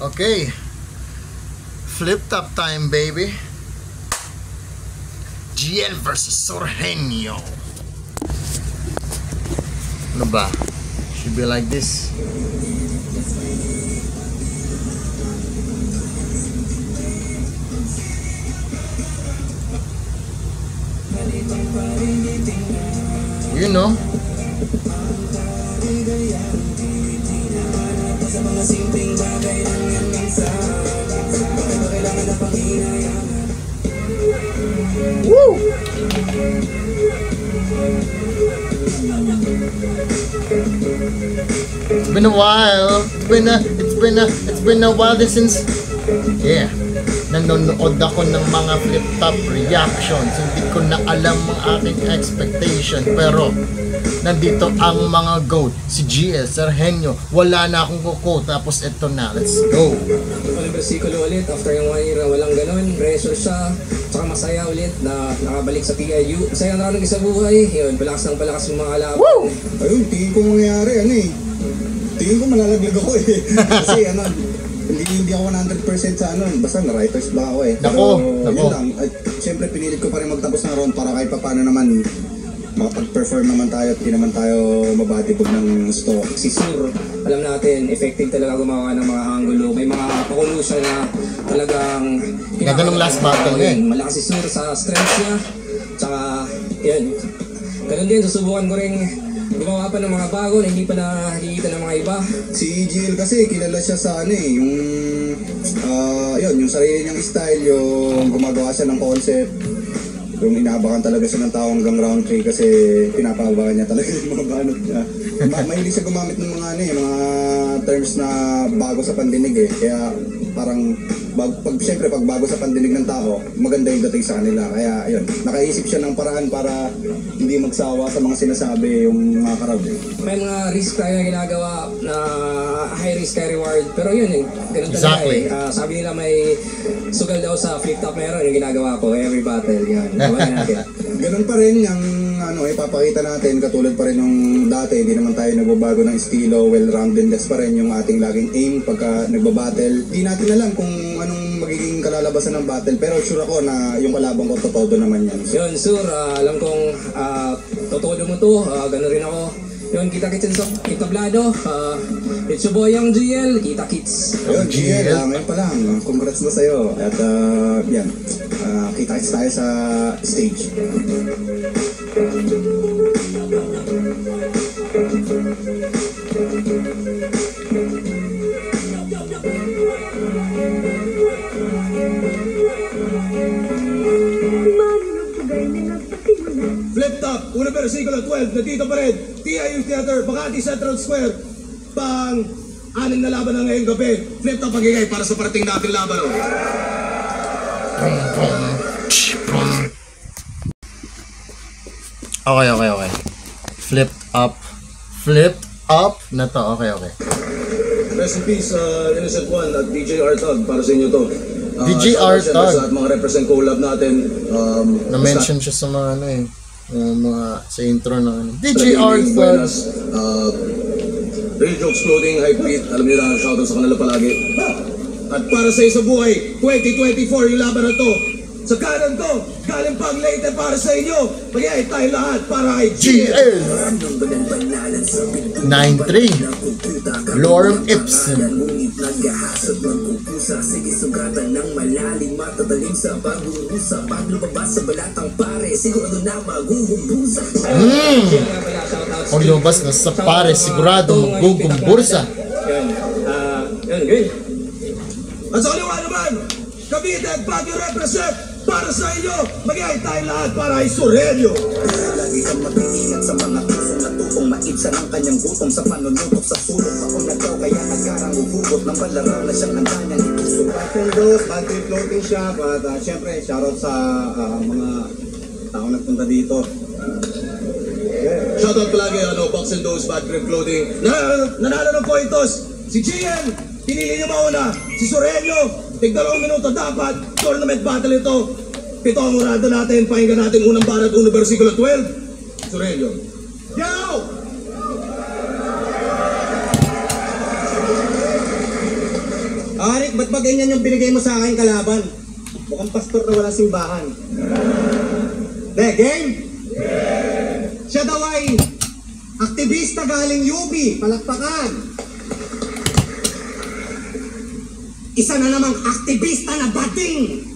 Okay. Flip top time, baby. GL versus Sorgenio. Ano ba? Should be like this. You know. Woo! It's been a while. It's been a while since. Yeah. Nanonood ako ng mga flip-top reactions. Hindi ko na alam ang aking expectation. Pero, nandito ang mga GOAT. Si GL, Sorgenio. Wala na akong kuko. Tapos ito na. Let's go. Ulit versikulo ulit. After yung 1 year, walang ganon. Pressure siya. Tsaka masaya ulit na nakabalik sa TIU. Masaya na rin sa buhay. Yun, palakas ng palakas yung mga laban. Woo! Ayun, tingin ko mangyayari. Tingin ko malalaglag ako eh. Kasi hindi ako 100% sa basta na-writer's block ako eh. Nako. Yun lang, siyempre pinilit ko pa rin magtapos ng round para kahit paano naman makapag-perform naman tayo at di naman tayo mabadibog ng stock. Si Sur, alam natin, effective talaga gumawa ng mga angulo. May mga pakulo siya na talagang Ganda nung last battle eh. Malakas si Sur sa strength niya. Tsaka, yan. Ganun din, susubukan ko rin gumawa pa ng mga bago na hindi pa nakikita ng mga iba. Si GL kasi kilala siya sa yung sarili niyang style, yung gumagawa siya ng concept. Yung inaabakan talaga siya ng tao hanggang round 3 kasi pinapaabakan niya talaga yung mga banot niya. Mahilig siya gumamit ng mga terms na bago sa pandinig eh. Kaya parang siyempre pag bago sa pandinig ng tao, maganda yung dating sa kanila. Kaya ayun, nakaisip siya ng paraan para hindi magsawa sa mga sinasabi yung mga crowd eh. May mga risk tayo na ginagawa na high risk, high reward. Pero yun eh, ganun Exactly. talaga eh. Sabi nila may sugal daw sa flip top, meron yung ginagawa ko every battle. Yan, gawain natin. Ganun pa rin yung ipapakita natin, katulad pa rin nung dati, hindi naman tayo nagbabago ng estilo, well-roundedness pa rin yung ating laging aim pagka nagbabattle. Di natin alam kung anong magiging kalalabasan ng battle, pero sure ako na yung kalaban ko totoo naman yan. Yun, Sur, alam kong totoo mo to, gano'n rin ako. Yun, kita-kits sa Itablado. It's your boy, Young GL. Kita-kits. Ayun, GL, ngayon pa lang. Congrats na sa'yo. At yan, kita-kits tayo sa stage. Flip top, una versikulo 12, nandito pa rin, TIU Theater, Makati Central Square, pang-anim na laban na ngayong gabi. Flip top magigay para sa parating natin laban. Okay. Flip up na to. Okay. Rest in peace, Innocent One at DJ R-Tug, para sa inyo to. DJ R-Tug. At mga represent collab natin. Na-mention siya sa mga sa intro ng DJ R-Tug. Real Jokes Clothing, Hype Beat, alam niyo na, shoutout sa kanila palagi. At para sa isang buhay, 2024 yung laban na to. Sa kanan ko, galing pang Leyte para sa inyo. Magyay tayo lahat para kay GL 9-3 Lorem Ipsum. Naghahasad ng kupusa, sige sugatan ng malalim, matadaling sa pag-uusa, pag lumabas sa balatang pare, sigurado na magugumbusa. Kung lumabas na sa pare, sigurado magugumbursa. Yun, good. At sa kaliwa naman, Cavite at Baguio represent para sa inyo. Magyay tayo lahat para kay Sorgenio. Lagi kang mag-iingat sa mga pusong natutong maibsa ng kanyang gutom sa panunutok sa sulong ako nagaw, kaya nagkarang ubugot ng balarang na siyang handa niyang itusok. Feldos, Bad Floating Shop, at syempre, shoutout sa mga tao nagpunta dito. Shoutout palagi, Box and Dose, Bad Grip Clothing. Nanalo ng pointos, si GL, pinili niyo mauna, si Sorgenio, tig-2 minuto dapat, tournament battle ito. 7 ang urado natin, pakinggan natin unang barat, unang versikulo 12. Sorgenio. Yo! Rick, ba't ba ganyan yung binigay mo sa akin kalaban? Mukhang pastor na walang simbahan. De, game? Siya daw ay aktivista galing UP, palakpakan. Isa na namang aktivista na bading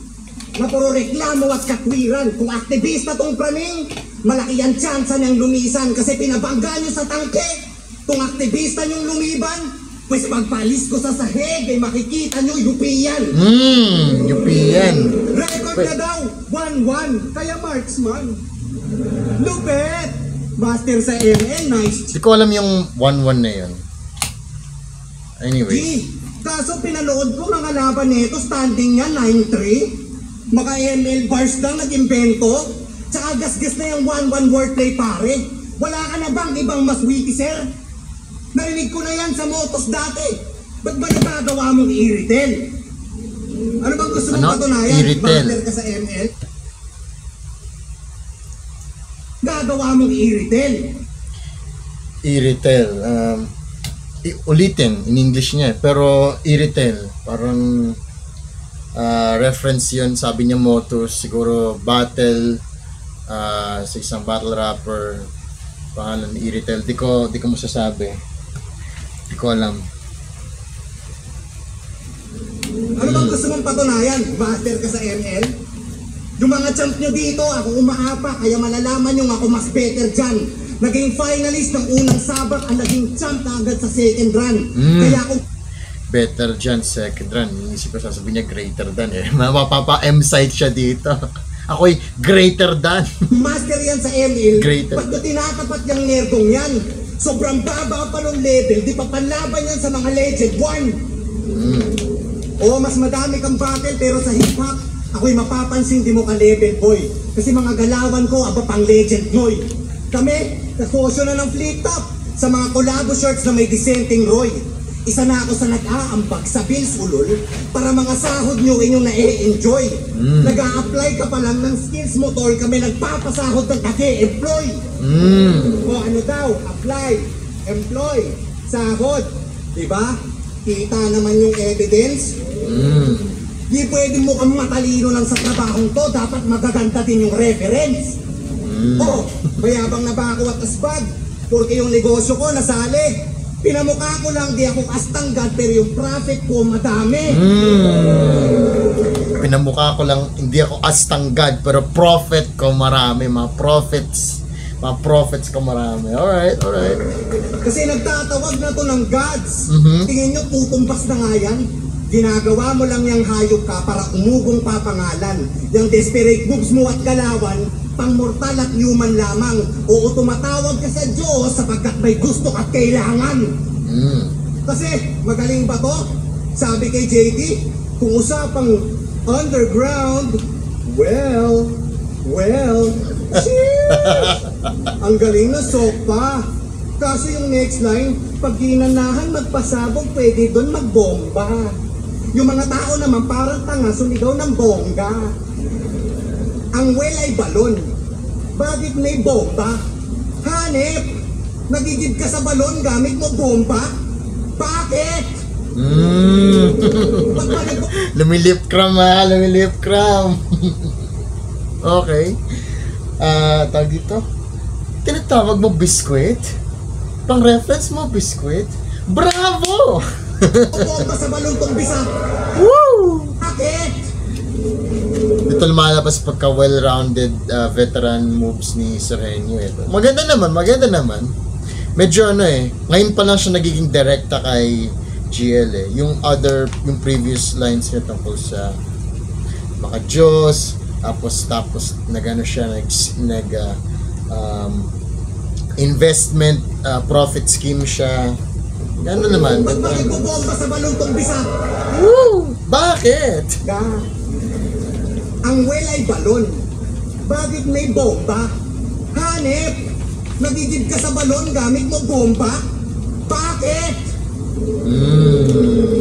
na puro reklamo at katwiran. Kung aktivista tong praning, malaki ang tsansa niyang lumisan kasi pinabangga niyo sa tangke. Kung aktivista niyong lumiban, pues pagpalis ko sa sahig ay makikita niyo yupian. Yupian. Record na daw, 1-1, kaya marksman. Lupet! Master sa ML, nice. Hindi ko alam yung 1-1 na yun. Anyway. Kaso pinanood ko ng kalaban nito, standing niya 9-3. Maka ML bars lang nag-imbento. Tsaka gas-gas na yung 1-1 wordplay pare. Wala ka na bang ibang mas witty, sir? Narinig ko na yan sa motos dati. Ba't ba nagagawa mong i-retail? Ano bang gusto mong patunayan? I-retail. Master ka sa ML? Gagawa mong i-retail. I-retail. Ulitin in English niya. Pero i-retail. Parang reference yun. Sabi niya motos. Siguro battle. Sa isang battle rapper. Pangalan i-retail. Di ko masasabi. Di ko alam. Ano bang gusto mong patunayan? Master ka sa ML? Yung mga champ nyo dito, ako umaapa, kaya malalaman nyo ako mas better dyan. Naging finalist ng unang sabak, ang naging champ na agad sa second run. Kaya ako... Better dyan, second run. Inisip ko sasabihin niya greater than eh. Mapapa-M-site siya dito. Ako'y greater than. Master yan sa ML. Greater. Ba't ko tinatapat yung nerdong yan? Sobrang baba pa ng level, di pa panlaban yan sa mga legend 1. O mas madami kang battle pero sa hip-hop, ako'y mapapansin di mo ka-level boy. Kasi mga galawan ko, aba pang legend boy. Kami, kasosyo na ng flip top sa mga collabo shirts na may dissenting Roy. Isa na ako sa nag-aambag sa bills ulol para mga sahod nyo inyong na-e-enjoy. Nag-a-apply ka pa lang ng skills mo tol, kami nagpapasahod ng kage-employ. O ano daw, apply, employ, sahod. Diba? Kita naman yung evidence. Di pwede mo kang matalino lang sa trabahong to, dapat magaganda din yung reference. O, mayabang na ba ako at asbag? Porque yung negosyo ko nasali. Pinamukha ko lang, di ako kastanggad, pero yung profit ko madami. Pinamukha ko lang, hindi ako astanggad, pero profit ko marami. Mga profits ko marami. Alright. Kasi nagtatawag na to ng gods. Tingin nyo, tutumpas na nga yan. Ginagawa mo lang yung hayop ka para umugong papangalan. Yung desperate moves mo at galawan, pang mortal at human lamang. Oo, tumatawag ka sa Diyos sapagkat may gusto at kailangan. Kasi magaling ba to? Sabi kay JD, kung usapang underground, well, cheers! Ang galing na sopa. Kaso yung next line, pag ginanahan magpasabog, pwede doon magbomba. Yung mga tao naman parang tanga, sumigaw ng bongga. Ang well ay balon. Bakit may bomba? Hanep! Nagigib ka sa balon gamit mo bomba? Bakit? Lumilip cram. Okay. Tawag dito. Tinatawag mo biskwit? Pang reference mo biskwit? Bravo! Bomba sa balon tong bisa. Woo! Bakit? Ito lumalabas pagka well-rounded veteran moves ni Sir Henyo. Maganda naman. Medyo ngayon pa lang siya nagiging direkta kay GL eh. Yung previous lines niya tungkol sa mga Diyos, tapos nagano siya, investment, profit scheme siya. Gano'n naman. Ba't bakit bomba sa balon tong bisa? Woo! Bakit? Ang well ay balon. Bakit may bomba? Hanep! Nagigib ka sa balon gamit mo bomba? Bakit?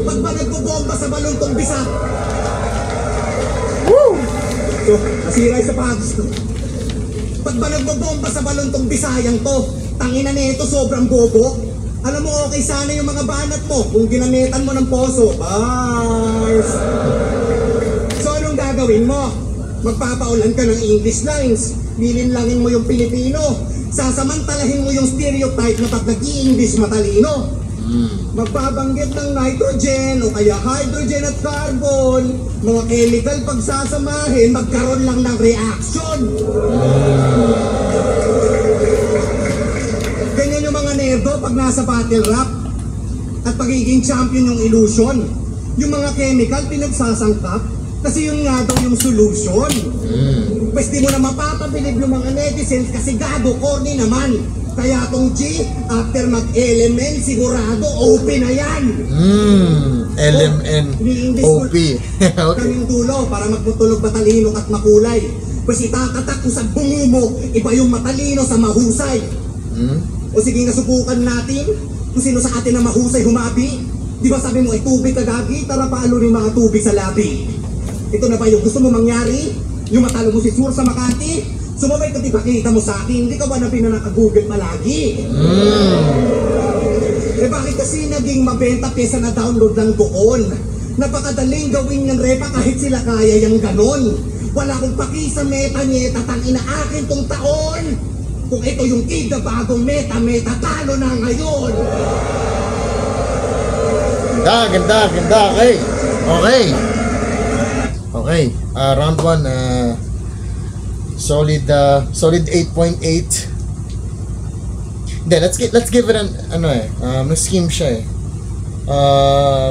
Ba't ba nagpo-bomba sa balon tong bisa? Woo! So, nasira yung sapatos ko. Ba't ba nagpo-bomba sa balon tong bisayang to? Tangina nito sobrang bobo. Alam mo, okay sana yung mga banat mo kung ginamitan mo ng poso. Bars! So anong gagawin mo? Magpapaulan ka ng English lines. Lilinlangin mo yung Pilipino. Sasamantalahin mo yung stereotype na pag nag-i-English matalino. Magbabanggit ng nitrogen o kaya hydrogen at carbon. Mga chemical pagsasamahin, magkaroon lang ng reaction. Ganyan yung mga nerdo pag nasa battle rap. At pagiging champion yung illusion. Yung mga chemical pinagsasangkap kasi yun nga daw yung solution. Pwes di mo na mapapabilib yung mga netizens kasi gago, corny naman. Kaya tong G, after mag-element, sigurado OP na yan. LMN, OP. Okay. Kaming dulo para magputulog matalino at makulay. Pwes itakatak kung sa bungo mo, iba yung matalino sa mahusay. O sige, nasubukan natin kung sino sa atin na mahusay humabi. Di ba sabi mo, tubig kagagi, tara paalo rin mga tubig sa labi. Ito na ba yung gusto mo mangyari? Yung matalo mo si Sur sa Makati? Sumabay ka ipakita mo sa akin, hindi ka ba na pinanaka-google palagi? Eh bakit kasi naging mabenta pyesa na download lang doon? Napakadaling gawin ng repa kahit sila kaya yung ganon. Wala akong paki sa meta-nyeta, tangina akin tong taon. Kung ito yung kid na bagong meta-meta, talo na ngayon. Ganda. Okay. Round 1, solid 8.8. Then let's give it an scheme siya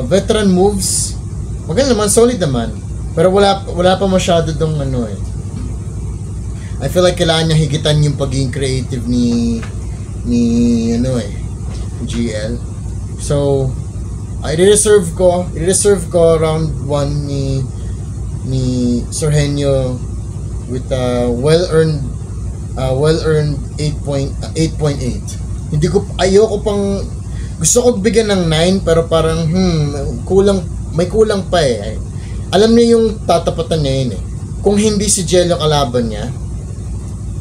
veteran moves. Maganda naman, solid naman. Pero wala pa masyado dong I feel like kailangan niya higitan yung pagiging creative ni GL. So i-reserve ko round 1 ni Sorhenyo with well-earned 8.8. Ayoko pang, gusto ko bigyan ng 9 pero parang may kulang pa eh. Alam niya yung tatapatan niya yun eh. Kung hindi si Jello kalaban niya,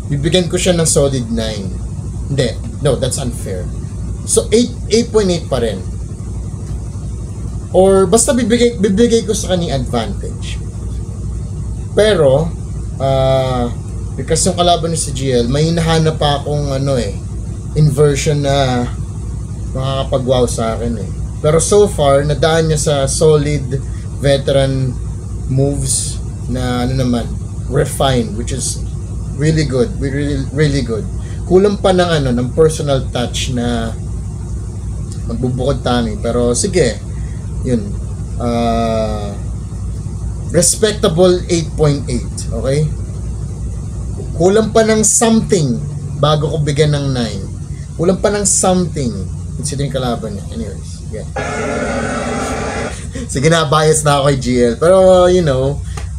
bibigyan ko siya ng solid 9. No, that's unfair. So 8.8 pa rin. Or basta bibigay ko sa kanya advantage. Pero because yung kalaban ni si GL, may hinahanap pa akong inversion na makakapag-wow sa akin eh. Pero so far, nadaan niya sa solid veteran moves na refined, which is really good, really good. Kulang pa ng personal touch na magbubukod tani, pero sige, yun. Respectable 8.8, okay? Kulang pa ng something bago ko bigyan ng 9. Kulang pa ng something considering kalaban niya. Anyways, yeah. Sige na, bias na ako kay GL. Pero,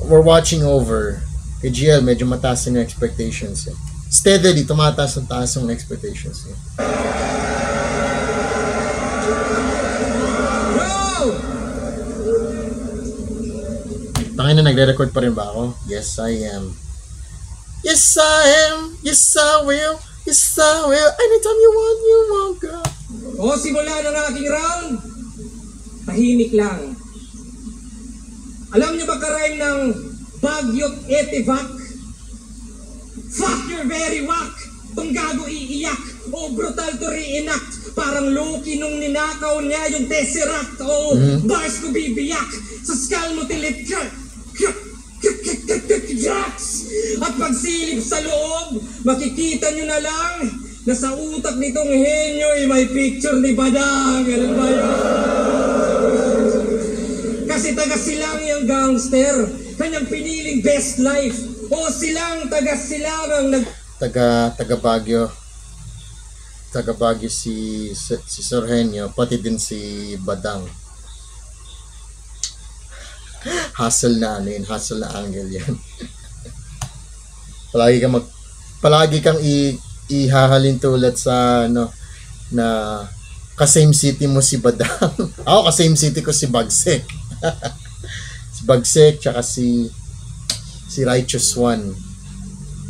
we're watching over. Kay GL, medyo mataas yung expectations eh. Steadily, tumataas ang taas yung expectations eh. Tangina, nagre-record pa rin ba ako? Yes, I am. Yes, I am. Yes, I will. Yes, I will. Anytime you want, girl. O, simula ng aking round. Tahimik lang. Alam niyo ba karime ng Bagyot Etivac? Fuck your very whack. Tong gago iiyak. O brutal to reenact. Parang Loki nung ninakaw niya yung Tesseract. O bars ko bibiyak. Sa skull mo tilit ka. At pagsilip sa loob, makikita nyo na lang na sa utak nitong henyo ay may picture ni Badang. Ganun ba yun? Kasi taga silang yung gangster, kanyang piniling best life. O silang taga silang ang taga Baguio. Taga Baguio si Sorhenyo, pati din si Badang. Hustle na angle yan. palagi kang ihahalin tulad sa na ka-same city mo si Badang. Ako ka-same city ko si Bagsik. Si Bagsik tsaka si Righteous One.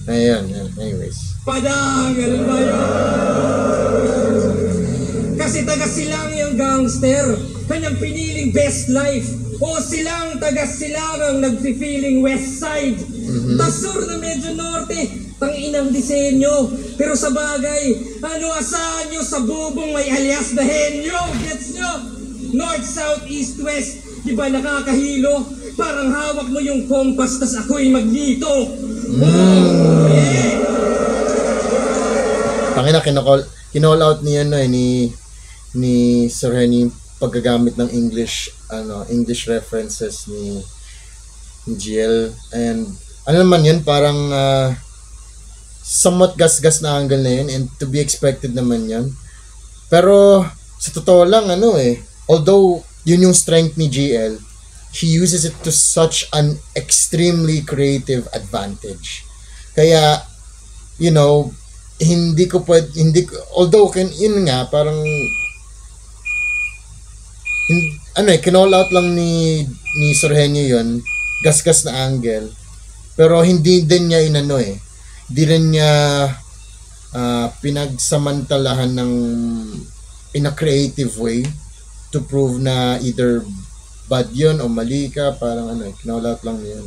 Ayun, anyways. Badang, ganun ba yun? Kasi Kasi taga silang yung gangster, kanyang piniling best life. O silang taga silang nagpi-feeling west side. Tasur na medyo norte, tanginang disenyo. Pero sa bagay, ano asahan nyo sa bubong may alias na henyo? Gets nyo? North, south, east, west. Di ba nakakahilo? Parang hawak mo yung compass, tas ako'y magnito. Oh, yeah! Tangina, kinall out ni Sir Henny paggagamit ng English references ni GL. And ano naman yun, parang somewhat gas-gas na angle na yun, and to be expected naman yun. Pero sa totoo lang, although yun yung strength ni GL, he uses it to such an extremely creative advantage. Kaya, although yun nga, parang kinall out lang ni Sir Henny yun, gas-gas na angle, pero hindi din niya hindi rin niya pinagsamantalahan ng in a creative way to prove na either bad yun o mali ka. Parang kinall out lang niya yun.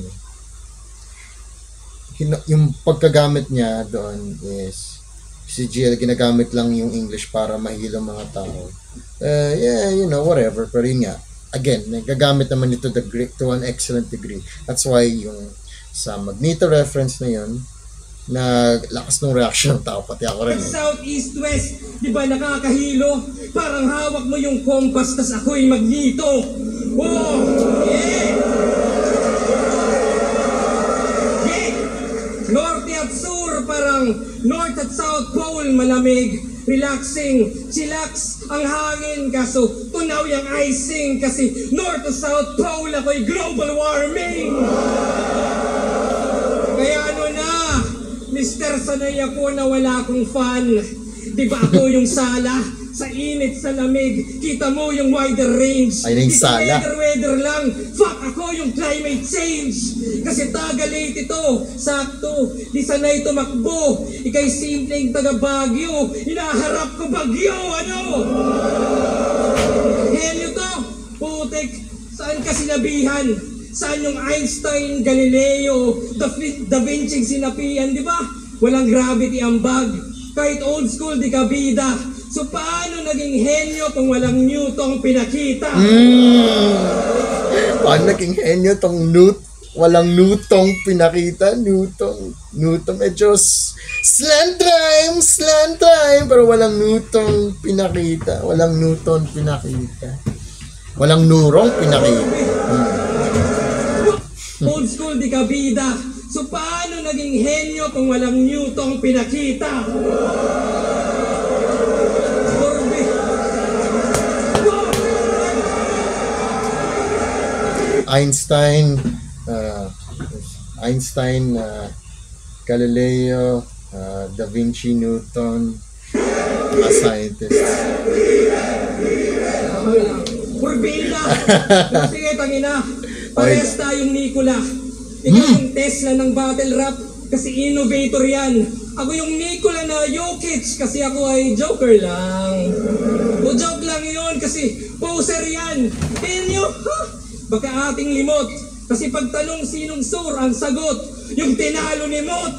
Yung pagkagamit niya doon is si GL ginagamit lang yung English para mahilo mga tao. Whatever. Pero yun nga, again, nagagamit naman ito to an excellent degree. That's why yung sa Magneto reference na yun, lakas ng reaction ng tao, pati ako rin. South, east, west, di ba nakakahilo? Parang hawak mo yung compass, tas ako'y magnito. Oh, yeah! Yeah! Norte at sur, parang North at South Pole, malamig, relaxing, chillax ang hangin, kaso tunaw yung icing, kasi North to South Pole ako'y global warming. Kaya Mr. Sanay ako na wala akong fan. Di ba ako yung sala? Sa init, sa lamig, kita mo yung wider range. Ay, yung sala. Weather lang. Fuck ako yung climate change. Kasi taga-late ito. Sakto. Di sanay tumakbo. Ika'y simpleng taga-Bagyo. Hinaharap ko bagyo. Ano? Henyo to. Putek. Saan ka sinabihan? Saan yung Einstein, Galileo, Da Vinci sinapian, di ba? Walang gravity ang bag. Kahit old school, di ka bida. So paano naging henyo kung walang Newton pinakita? Paano naging henyo tong walang Newton pinakita? Newton medyo slant time, pero walang Newton pinakita. Walang nurong pinakita. Old school, di ka bida. So paano naging henyo kung walang Newton pinakita? Einstein, Galileo, Da Vinci, Newton, mga scientists. Purbila! Sige, tangina. Pares tayong Nikola. Ikaw yung Tesla ng battle rap kasi innovator yan. Ako yung Nikola na Jokic kasi ako ay joker lang. O joke lang yun kasi poser yan. Henyo, baka ating limot. Kasi pagtanong sinong sur ang sagot, yung tinalo ni Mot.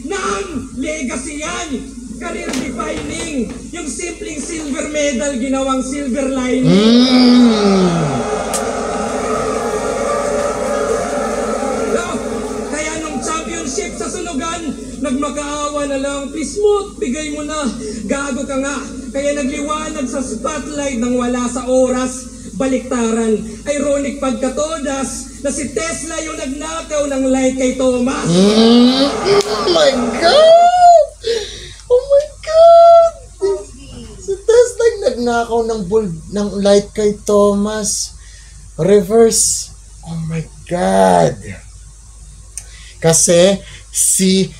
Nang legacy yan. Career defining. Yung simpleng silver medal ginawang silver lining. Kaya nung championship sa sunugan, nagmakaawa na lang. Please Mot, bigay mo na. Gago ka nga. Kaya nagliwanag sa spotlight nang wala sa oras. Baliktaran. Ironic pagkatodas na si Tesla yung nagnakaw ng light kay Thomas. Oh my God! Oh my God! Si Tesla yung nagnakaw ng light kay Thomas. Reverse. Oh my God! Kasi si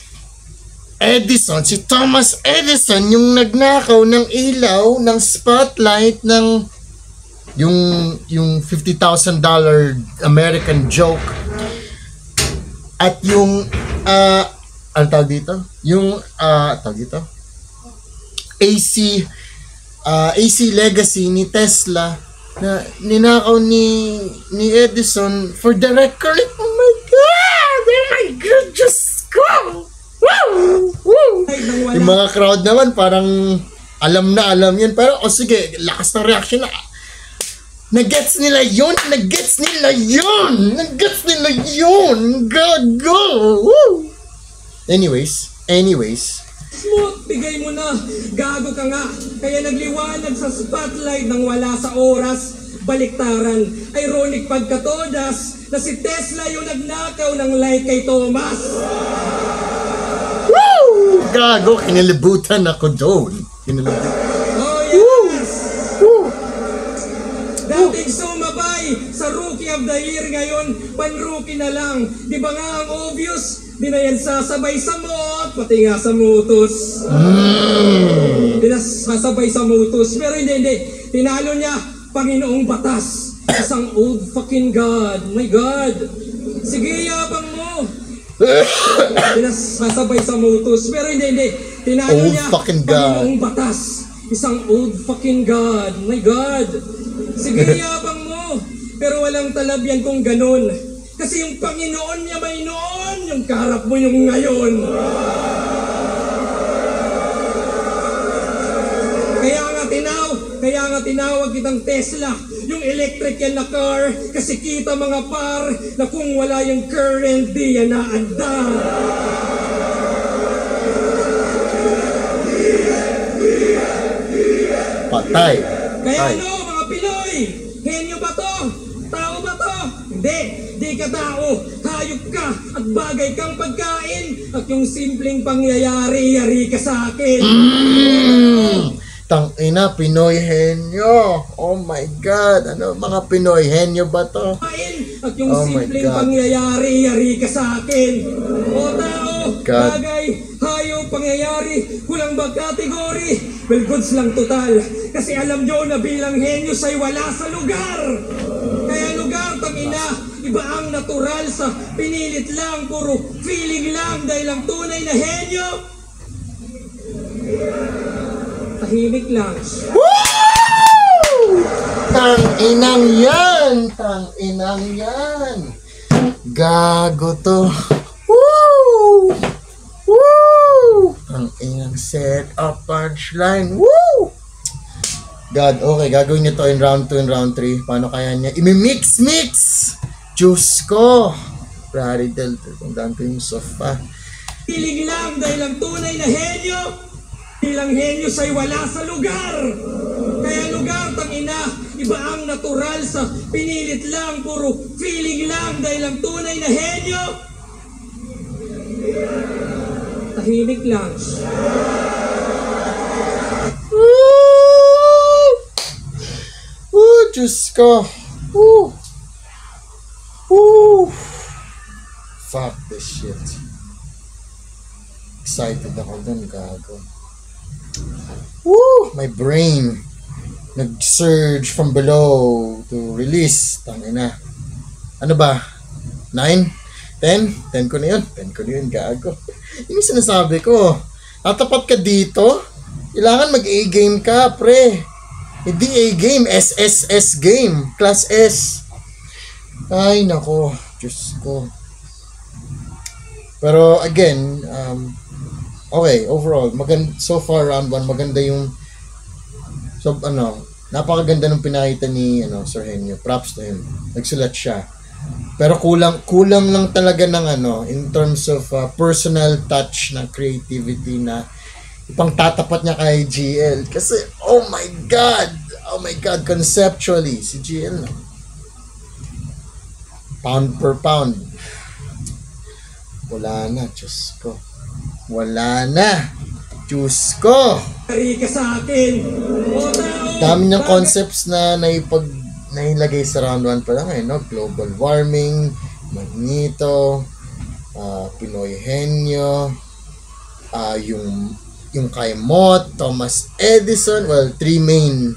Thomas Edison yung nagnakaw ng ilaw, ng spotlight, ng yung $50,000 American joke. At yung ano tawag dito? AC legacy ni Tesla na ninakaw ni Edison for the record. Oh my God, Diyos ko! Woo! Woo! Yung mga crowd naman parang alam na alam yun, pero sige, lakas ng reaction na nagets nila yun. Go! Woo! Anyways, Smooth, bigay mo na. Gago ka nga. Kaya nagliwanag sa spotlight ng wala sa oras. Baliktaran. Ironic pagkatodas na si Tesla yung nagnakaw ng light kay Thomas. Woo! Gago, kinilibutan ako doon. Oh yes! Woo! Dating sumabay sa Rookie of the Year, ngayon pan-rookie na lang. Di ba nga ang obvious? Di na yan sasabay sa mot, pati nga sa mutos. Di na sasabay sa mutos. Pero hindi. Tinalo niya, Panginoong Batas. Isang old fucking God. My God. Sige, yabang mo. Di na sasabay sa mutos. Pero hindi. Tinalo Old niya, fucking God. Panginoong Batas. Isang old fucking God. My God. Sige, yabang mo. Pero walang talab yan kung ganun. Kasi yung Panginoon niya may noon, yung kaharap mo yung ngayon. Kaya nga tinawag kitang Tesla, yung electric yan na car, kasi kita mga par, na kung wala yung current, di yan naandar. Patay. Kaya ano, mga Pinoy, henyo ba to? Tao ba to? Hindi, di ka tao, hayop ka, at bagay kang pagkain, at yung simpleng pangyayari, yari ka sa akin. Tangina, Pinoy henyo. Oh my God. Ano, mga Pinoy henyo ba to? At yung Oh my simpleng God. pangyayari, yari ka sa akin. O tao, God. bagay, hayop, pangyayari, kulang ba kategory? Well, goods lang total. Kasi alam nyo na bilang henyo sa'y wala sa lugar. Kaya lugar, tangina, iba ang natural sa pinilit lang, puro feeling lang dahil ang tunay na henyo. Tahimik lang. Tang-inang yan. Gago to. Woo! Woo! Tang-inang set up punchline. Woo! God, okay, gagawin niyo to in round 2 and round 3. Paano kaya niya? Imi-mix! Diyos ko! Radidel, kung daan ko yung sofa. Feeling lang dahil ang tunay na henyo, bilang henyo sa'y wala sa lugar. Kaya lugar, tangina, iba ang natural sa pinilit lang, puro feeling lang dahil ang tunay na henyo. Tahimik lang. Woo! Diyos ko! Woo! Woo! Fuck this shit. Excited ako dun, gago. Woo! My brain nag-surge from below to release. Tangina. Ano ba? 9? 10? 10 ko na yun, gago. Yung sinasabi ko, tatapat ka dito, kailangan mag-A-game ka, pre. Hindi A-game, SSS game. Class S. Ay, nako. Diyos ko. Pero, again, okay, overall, so far round 1, maganda yung, so, napakaganda ng pinakita ni, Sir Henyo. Props to him. Nagsulat siya. Pero kulang lang talaga ng, in terms of personal touch na creativity na ipang tatapat niya kay GL. Kasi, oh my God, conceptually, si GL, pound per pound, wala na, Diyos ko. Wala na. Diyos ko. Yari ka sa akin. O tao, Dami niyang concepts na nailagay sa round 1 pa lang no? Global warming, Magneto, Pinoy henyo, yung kay Mott, Thomas Edison, well, 3 main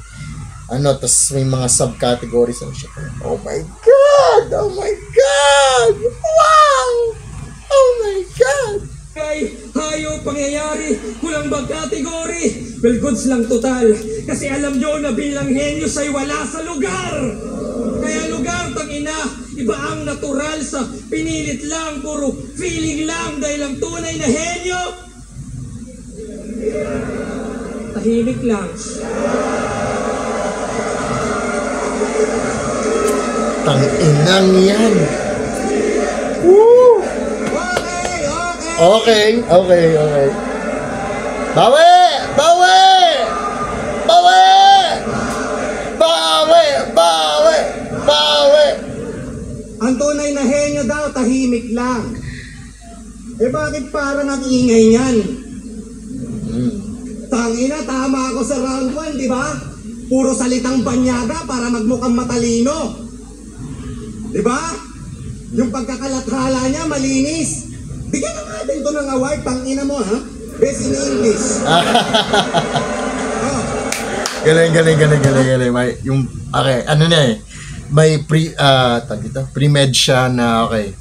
tas may mga subcategories siya. Oh my God! Wow! Oh my God! kay hayop, pangyayari, kulang ba kategory? Well, goods lang total. Kasi alam nyo na bilang henyos ay wala sa lugar. Kaya lugar, tangina, iba ang natural sa pinilit lang, puro feeling lang dahil ang tunay na henyo. Tahimik lang. Tang-inang yan. Woo! Okay. Bawi! Ang tunay na henyo daw, tahimik lang. Eh bakit parang ang ingay niyan? Tangina, tama ako sa round 1, di ba? Puro salitang banyaga para magmukhang matalino. Di ba? Yung pagkakalathala niya, malinis. Bigyan na natin ito ng award, tangina mo, ha? Best in English. Galing. May, yung, okay, ano na eh. May pre-med siya na, okay.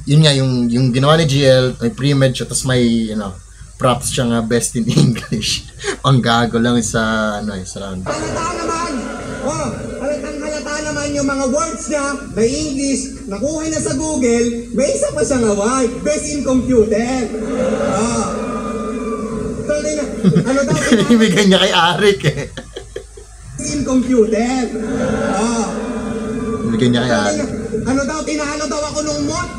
Yun nga, yung ginawa ni GL, may pre-med siya, tapos may, props siya nga best in English. Ang gago lang sa, sa round. Halata naman! Halata naman yung mga words niya na English, nakuha na sa Google, may isa pa siyang award, best in computer. Tuloy na, ano daw? Ibigay niya kay Arik eh. In computer. Ibigay niya kay Arik. Ano daw, tinalo daw ako nung mod?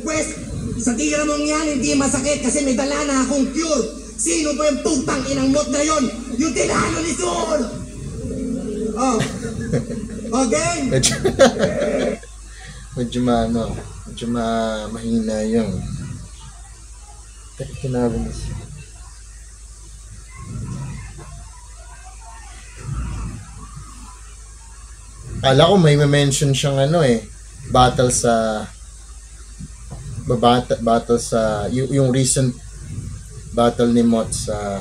Pwes, sa tira mong yan, hindi masakit kasi may dala na akong cure. Sino ba yung putang inang mod na yon? Yung tinalo ni Sol! Okay? Medyo mahina yung tinabi niya siya. Kala ko may mention siyang battle sa yung recent battle ni Mot sa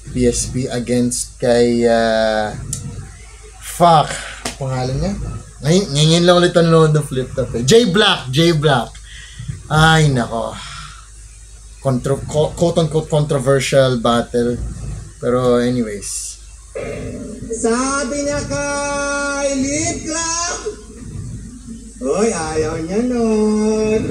PSP against kay pangalan niya? Ngayon lang ulit nanonood ng Flip Top eh. J Black. Ay nako. Quote-unquote controversial battle. Pero anyways. Sabi niya kay Lip Club, oy, ayaw niya nun.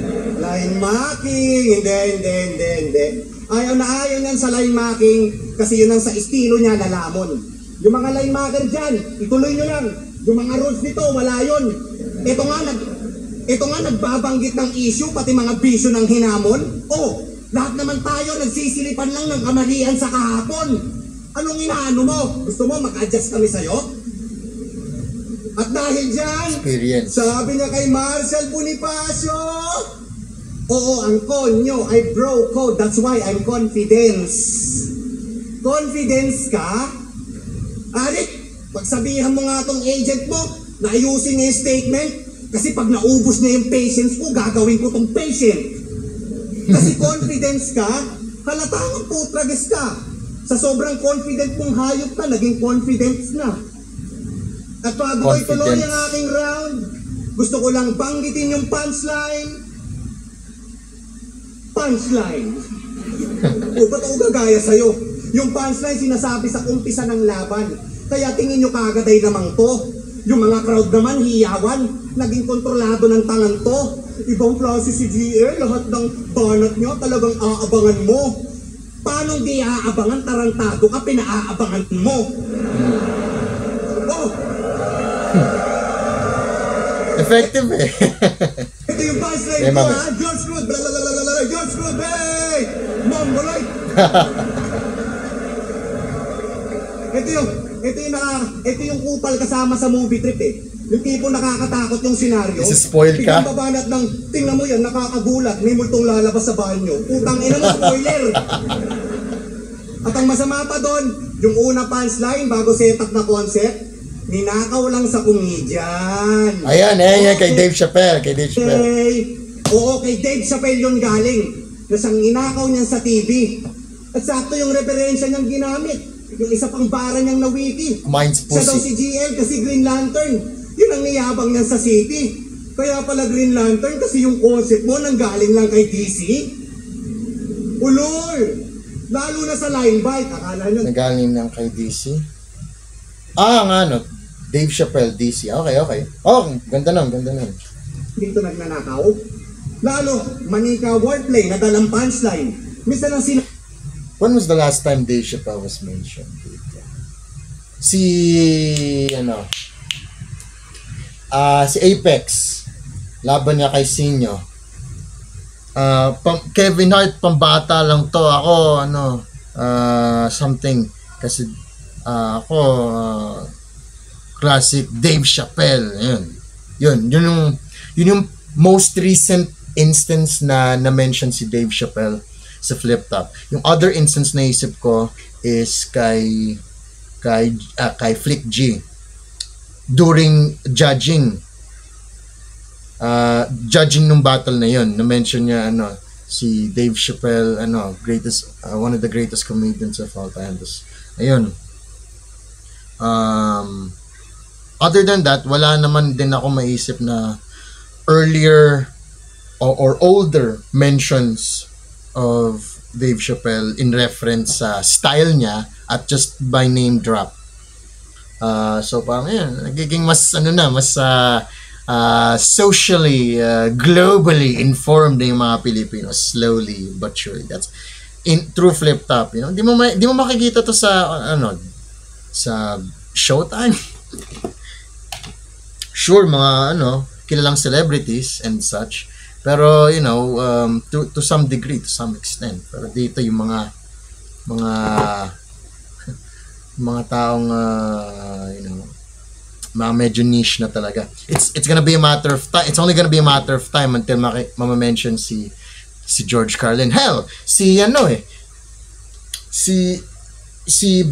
Line marking. Hindi. Ayaw niyan sa line marking kasi yun ang sa estilo niya lalamon. Yung mga line marker dyan, ituloy nyo lang. Yung mga rules nito, wala yun. Ito nga nagbabanggit ng issue, pati mga bisyo ng hinamon. Lahat naman tayo nagsisilipan lang ng kamalian sa kahapon. Anong inaano mo? Gusto mo mag-adjust kami sa'yo? At dahil dyan, Experience. sabi niya kay Marcel Bonifacio, oo, ang konyo ay bro code. That's why I'm confidence. Confidence ka? Arik, pagsabihan mo nga tong agent mo na ayusin niya yung statement kasi pag naubos niya yung patience ko, gagawin ko tong patient. Kasi confidence ka, halatang putrages ka. Sa sobrang confident mong hayop ka, naging confidence na. At bago ko ituloy ang aking round, gusto ko lang banggitin yung punchline. Ba't ako gagaya sa'yo? Yung punchline sinasabi sa umpisa ng laban. Kaya tingin nyo kagad ay lamang to. Yung mga crowd naman, hiyawan. Naging kontrolado ng tangan to. Ibang klase si GL, lahat ng banat nyo talagang aabangan mo. Paano di aabangan, tarantado ka, pinaaabangan mo? Effective eh. Ito yung punchline ko ha, George Cruz, George Cruz, hey! Mongoloid! Ito yung kupal kasama sa movie trip eh. Yung tipong nakakatakot yung senaryo. Spoil ka? Biglang babanat ng, tingnan mo yan, nakakagulat, may multong lalabas sa banyo. Putang ina mo, spoiler! At ang masama pa doon, yung una punchline bago setup na concept, ninakaw lang sa comedian. Ayan, kay Dave Chappelle. Oo, kay Dave Chappelle yun galing. Na siyang ninakaw niyan sa TV. At sakto yung referensya niyang ginamit. Yung isa pang bara niyang na wiki. Mine's Siya daw pussy. si GL kasi Green Lantern. Yun ang niyabang niyan sa city. Kaya pala Green Lantern kasi yung concept mo nanggaling lang kay DC. Uloy! Lalo na sa line bike, akala nyo, Nagaling ng kay DC. Ang ano, Dave Chappelle, DC. Okay. Oh, ganda nun. dito nagnanakaw. Lalo, manika wordplay na dalang punchline. Minsan ang When was the last time Dave Chappelle was mentioned? Si Apex. Laban niya kay Sinyo. Kevin Hart, pambata lang to. Ako, something. Kasi, ako, classic Dave Chappelle. Yun yung most recent instance na mention si Dave Chappelle sa Flip Top. Yung other instance na isip ko is kay Flick G during judging nung battle na yun, na-mention niya si Dave Chappelle, one of the greatest comedians of all time. Ayun. Other than that, wala naman din ako maisip na earlier or older mentions of Dave Chappelle in reference sa style niya at just by name drop. So parang nagiging mas socially, globally informed na yung mga Pilipino, slowly but surely. That's through Flip Top, Di mo makikita to sa sa Showtime. Sure, mga kilalang celebrities and such. Pero to some degree, to some extent. Pero dito yung mga taong mga medyo niche na talaga. It's gonna be a matter of time. It's only gonna be a matter of time until mama-mention si George Carlin. Hell, si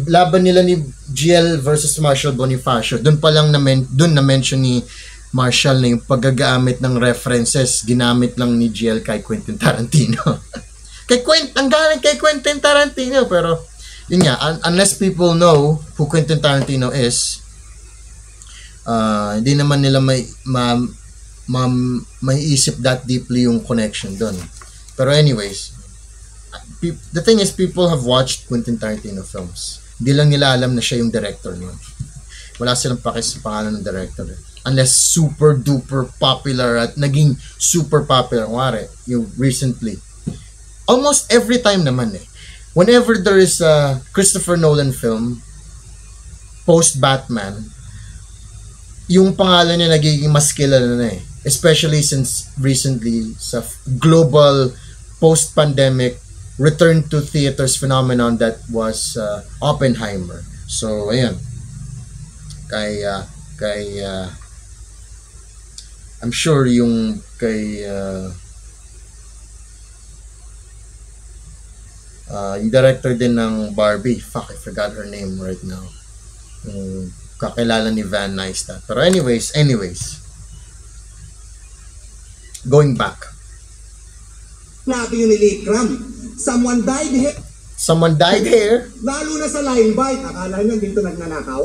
laban nila ni GL versus Marshall Bonifacio. Doon pa lang na-mention ni Marshall na yung paggagamit ng references ginamit lang ni GL kay Quentin Tarantino. Ang galing kay Quentin Tarantino, pero yun nga, unless people know who Quentin Tarantino is, hindi naman nila may isip that deeply yung connection doon. Pero anyways, the thing is, people have watched Quentin Tarantino films. Hindi lang nila alam na siya yung director niyon. Wala silang pake sa pangalan ng director. Unless super duper popular at naging super popular. Kunwari, yung recently. Almost every time naman whenever there is a Christopher Nolan film, post-Batman, yung pangalan niya nagiging mas kilala na Especially since recently, sa global post-pandemic return to theaters phenomenon that was Oppenheimer. So, ayan. I'm sure yung kay yung director din ng Barbie, I forgot her name right now. Kakilala ni Van Neistat. Pero anyways, going back. natin yung nilikram. Someone died here. Lalo na sa line bite, akala nyo dito nagnanakaw.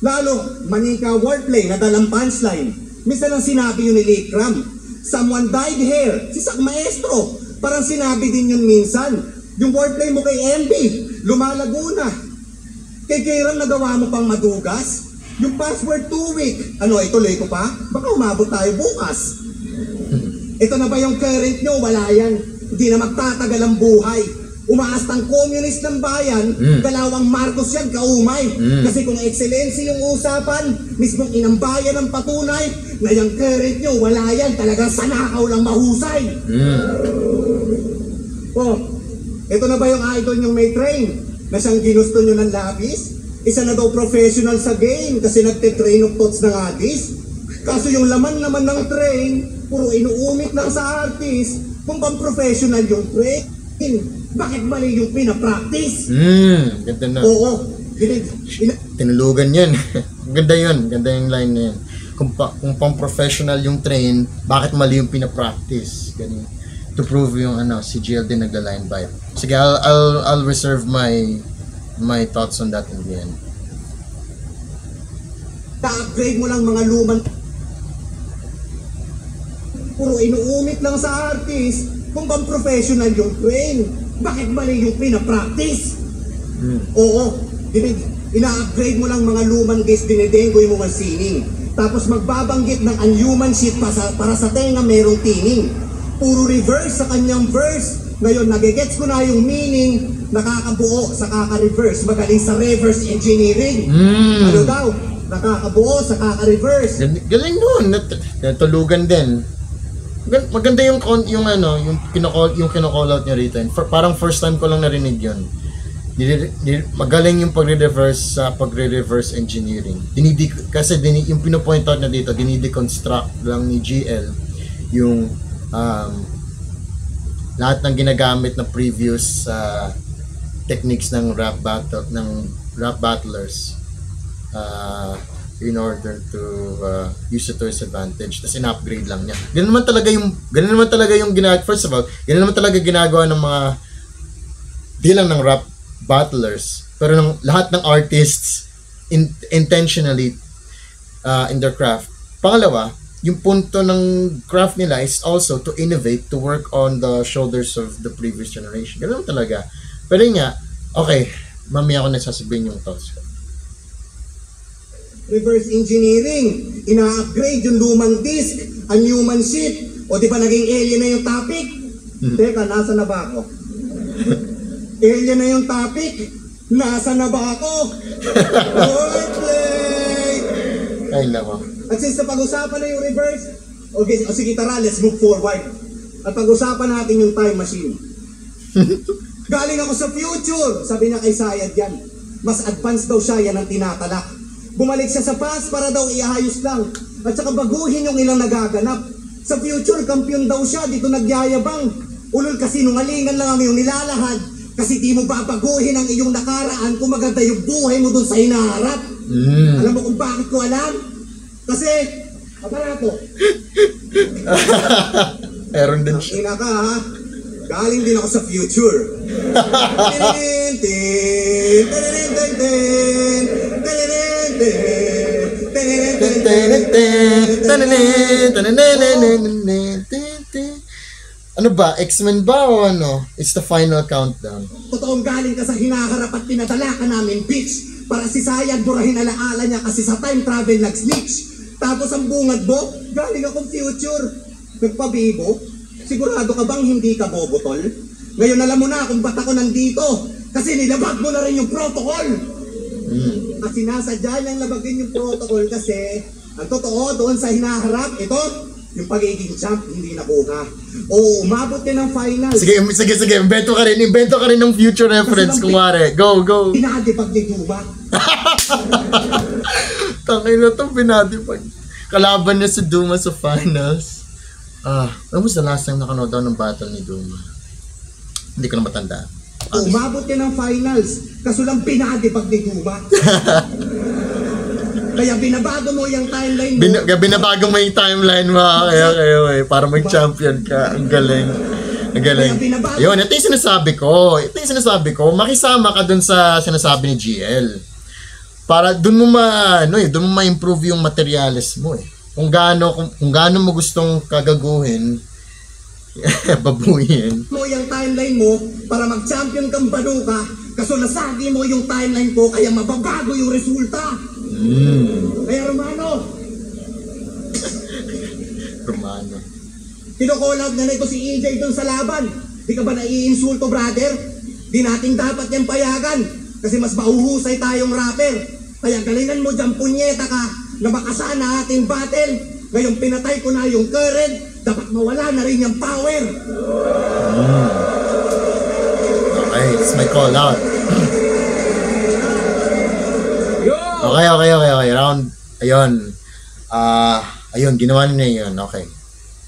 Lalo, manika wordplay na dalang punchline. Minsan ang sinabi yung nilikram. Someone died here. Si Sak Maestro. Parang sinabi din yun minsan. Yung wordplay mo kay MB, lumalago na. Kay Kairan nagawa mo pang madugas. Yung password 2 week. Ano, ituloy ko pa? Baka umabot tayo bukas. Ito na ba yung current nyo? Wala yan. Hindi na magtatagal ang buhay. Umaastang communist ng bayan, dalawang Marcos yan, kaumay. Kasi kung excellency yung usapan, mismong inambayan ang patunay, na yung current nyo, wala yan. Talagang sanakaw lang mahusay. Oh, ito na ba yung idol nyong may train? Na siyang ginusto nyo ng labis? Isa na daw professional sa game kasi nagte-train of thoughts ng artist. Kaso yung laman naman ng train, puro inuumit lang sa artist. Kung bang professional yung train, bakit mali yung pinapractice? Ganda na. Oo. Tinulugan yun. Ganda yun. Ganda yung line na yun. Kung pang professional yung train, bakit mali yung pinapractice? Ganun. To prove yung si GL din nagla-line by. Sige, I'll reserve my thoughts on that in the end. Ta-upgrade mo lang mga lumang puro inuumit lang sa artist kung bang professional yung train. Bakit mali yung pinapractice? Oo, ina-upgrade mo lang mga lumang guest, dinedenggoy mo ang sining. Tapos magbabanggit ng unhuman shit para sa tenga merong tining. Puro reverse sa kanyang verse. Ngayon, nagigets ko na yung meaning, nakakabuo sa kaka-reverse. Magaling sa reverse engineering. Ano daw? Nakakabuo sa kaka-reverse. Galing nun. Natulugan din. Maganda yung kinocall out niya rito. Parang first time ko lang narinig yun. Magaling yung pagre-reverse sa pagre-reverse engineering. Kasi yung pinopoint out na dito, dinideconstruct lang ni GL yung lahat ng ginagamit na previous techniques ng rap battlers in order to use it to his advantage. Tapos in-upgrade lang niya. Ganun naman talaga yung first of all, ganun naman talaga ginagawa ng mga di lang ng rap battlers, pero ng lahat ng artists intentionally in their craft. Pangalawa, yung punto ng craft nila is also to innovate, to work on the shoulders of the previous generation. Ganun talaga. Pero nga, okay, mamaya ako nasasabihin yung thoughts ko. Reverse engineering, ina-upgrade yung lumang disk, unhuman shit. O di ba naging alien na yung topic? Teka, nasa na ba ako? Alien na yung topic? Nasa na ba ako? Wordplay! Ay, nako. At since napag-usapan na yung reverse, okay, sige tara, let's move forward. At pag-usapan natin yung time machine. Galing ako sa future, sabi niya kay Sayad yan. Mas advanced daw siya, yan ang tinatalak. Bumalik siya sa past para daw iayos lang. At saka baguhin yung ilang nagaganap. Sa future, kampiyon daw siya, dito nagyayabang. Ulol kasi nungalingan lang ang iyong nilalahad. Kasi di mo babaguhin ang iyong nakaraan kung maganda yung buhay mo dun sa hinaharap. Alam mo kung bakit ko alam? Kasi, aparato. Meron din siya. Ina ka ha? Galing din ako sa future. Ano ba? X-Men ba o ano? It's the final countdown. Totoong galing ka sa hinaharap at pinadala ka namin, bitch. Para si Sayad burahin alaala niya kasi sa time travel nag-snitch. Tapos ang bungad mo, galing akong future. Nagpabibo? Sigurado ka bang hindi ka bobotol? Ngayon alam mo na kung ba't ako nandito. Kasi nilabag mo na rin yung protocol. At sinasadya niyang labagin yung protocol kasi ang totoo doon sa hinaharap, ito, yung pagiging champ, hindi nakuha. O umabot ka ng final. Sige. Invento ka rin ng future reference, kumare. Go. Pinadipag ni Duma. Tangin na itong pinadipag. Kalaban niya si Duma sa finals. When was the last time nakanood daw ng battle ni Duma? Hindi ko na matandaan. Umabot ka ng finals, kaso lang pinadipag ni Duma. Kaya binabago mo yung timeline mo. Binabago mo yung timeline mo. Okay. Para mag-champion ka. Ang galing. Yun, ito yung sinasabi ko. Makisama ka dun sa sinasabi ni GL. Para dun mo ma-improve yung materials mo eh. Kung gaano mo gustong kagaguhin, babuhin. Mo yung timeline mo para mag-champion kang banuka, kaso nasagi mo yung timeline ko kaya mababago yung resulta. Kaya Romano, kino-call out na ito si EJ dun sa laban. Di ka ba naiinsulto, brother? Di natin dapat yung payagan kasi mas mauhusay tayong rapper. Kaya galingan mo dyan, punyeta ka, na makasana ating battle. Ngayon pinatay ko na yung current, dapat mawala na rin yung power. Okay, it's my call out. Okay. Round. Ayun, ginawa niya yun. Okay.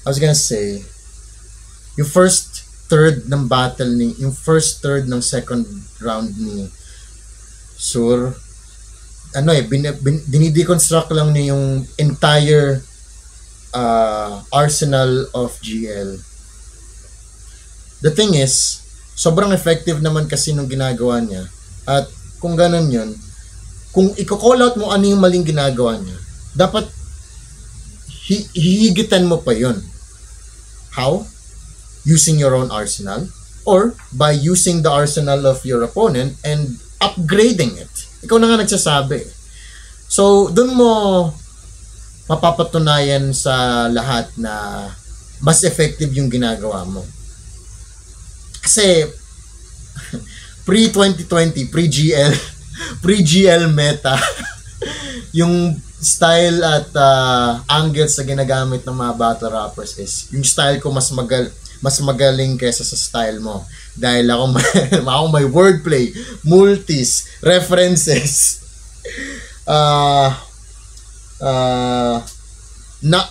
I was gonna say, yung first third ng second round ni Sur, dinideconstruct lang niya yung entire arsenal of GL. The thing is, sobrang effective naman kasi nung ginagawa niya. At kung ganun yun, kung i-call out mo ano yung maling ginagawa niya, dapat hihigitan mo pa yun. How? Using your own arsenal. or by using the arsenal of your opponent and upgrading it. Ikaw na nga nagsasabi. So, dun mo mapapatunayan sa lahat na mas effective yung ginagawa mo. Kasi, pre-2020, pre-GL meta, yung style at angles na ginagamit ng mga battle rappers is, yung style ko mas magaling kesa sa style mo. Dahil ako may wordplay, multis, references,